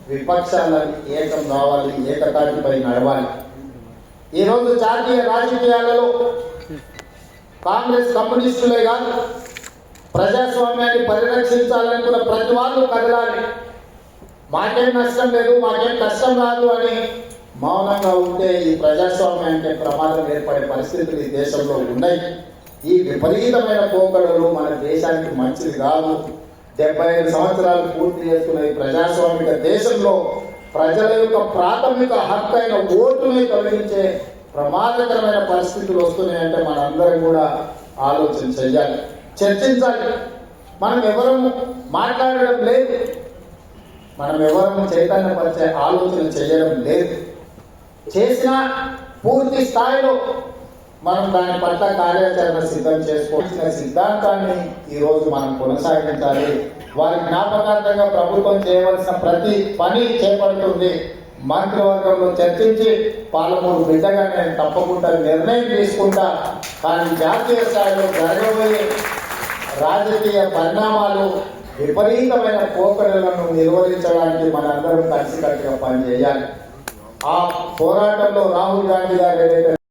విపక్షాలను ఏకం కావాలి, ఏకతాటిపై నడవాలి. ఈరోజు జాతీయ రాజకీయాలలో కాంగ్రెస్ కమ్యూనిస్టులే కాదు, ప్రజాస్వామ్యాన్ని పరిరక్షించాలనుకున్న ప్రతి వాళ్ళు కదలాలి. మాకేం నష్టం లేదు, మాకేం కష్టం రాదు అని మౌనంగా ఉంటే ఈ ప్రజాస్వామ్యానికి ప్రమాదం ఏర్పడే పరిస్థితులు ఈ దేశంలో ఉన్నాయి. ఈ విపరీతమైన పోకడలు మన దేశానికి మంచిది కాదు. 75 సంవత్సరాలు పూర్తి చేసుకున్న ఈ ప్రజాస్వామిక దేశంలో ప్రజల యొక్క ప్రాథమిక హక్కు అయిన ఓటుని తొలగించే ప్రమాదకరమైన పరిస్థితులు వస్తున్నాయంటే మనందరం కూడా ఆలోచన చెయ్యాలి, చర్చించాలి. మనం ఎవరూ మాట్లాడడం లేదు, మనం ఎవరూ చైతన్యపరిచే ఆలోచన చేయడం లేదు. చేసిన పూర్తి స్థాయిలో మనం దాని పట్ల కార్యాచరణ సిద్ధం చేసుకోవాల్సిన సిద్ధాంతాన్ని ఈరోజు మనం కొనసాగించాలి. వారి జ్ఞాపకార్థంగా ప్రభుత్వం చేయవలసిన ప్రతి పని చేపడుతుంది. మంత్రివర్గంలో చర్చించి పాలమూరు బిడ్డగా నేను తప్పకుండా నిర్ణయం తీసుకుంటా. కానీ జాతీయ స్థాయిలో జరగబోయే రాజకీయ పరిణామాలు, విపరీతమైన పోకడలను నిర్వహించడానికి మనందరం కలిసికట్టుగా పనిచేయాలి. ఆ పోరాటంలో రాహుల్ గాంధీ గారు ఏదైతే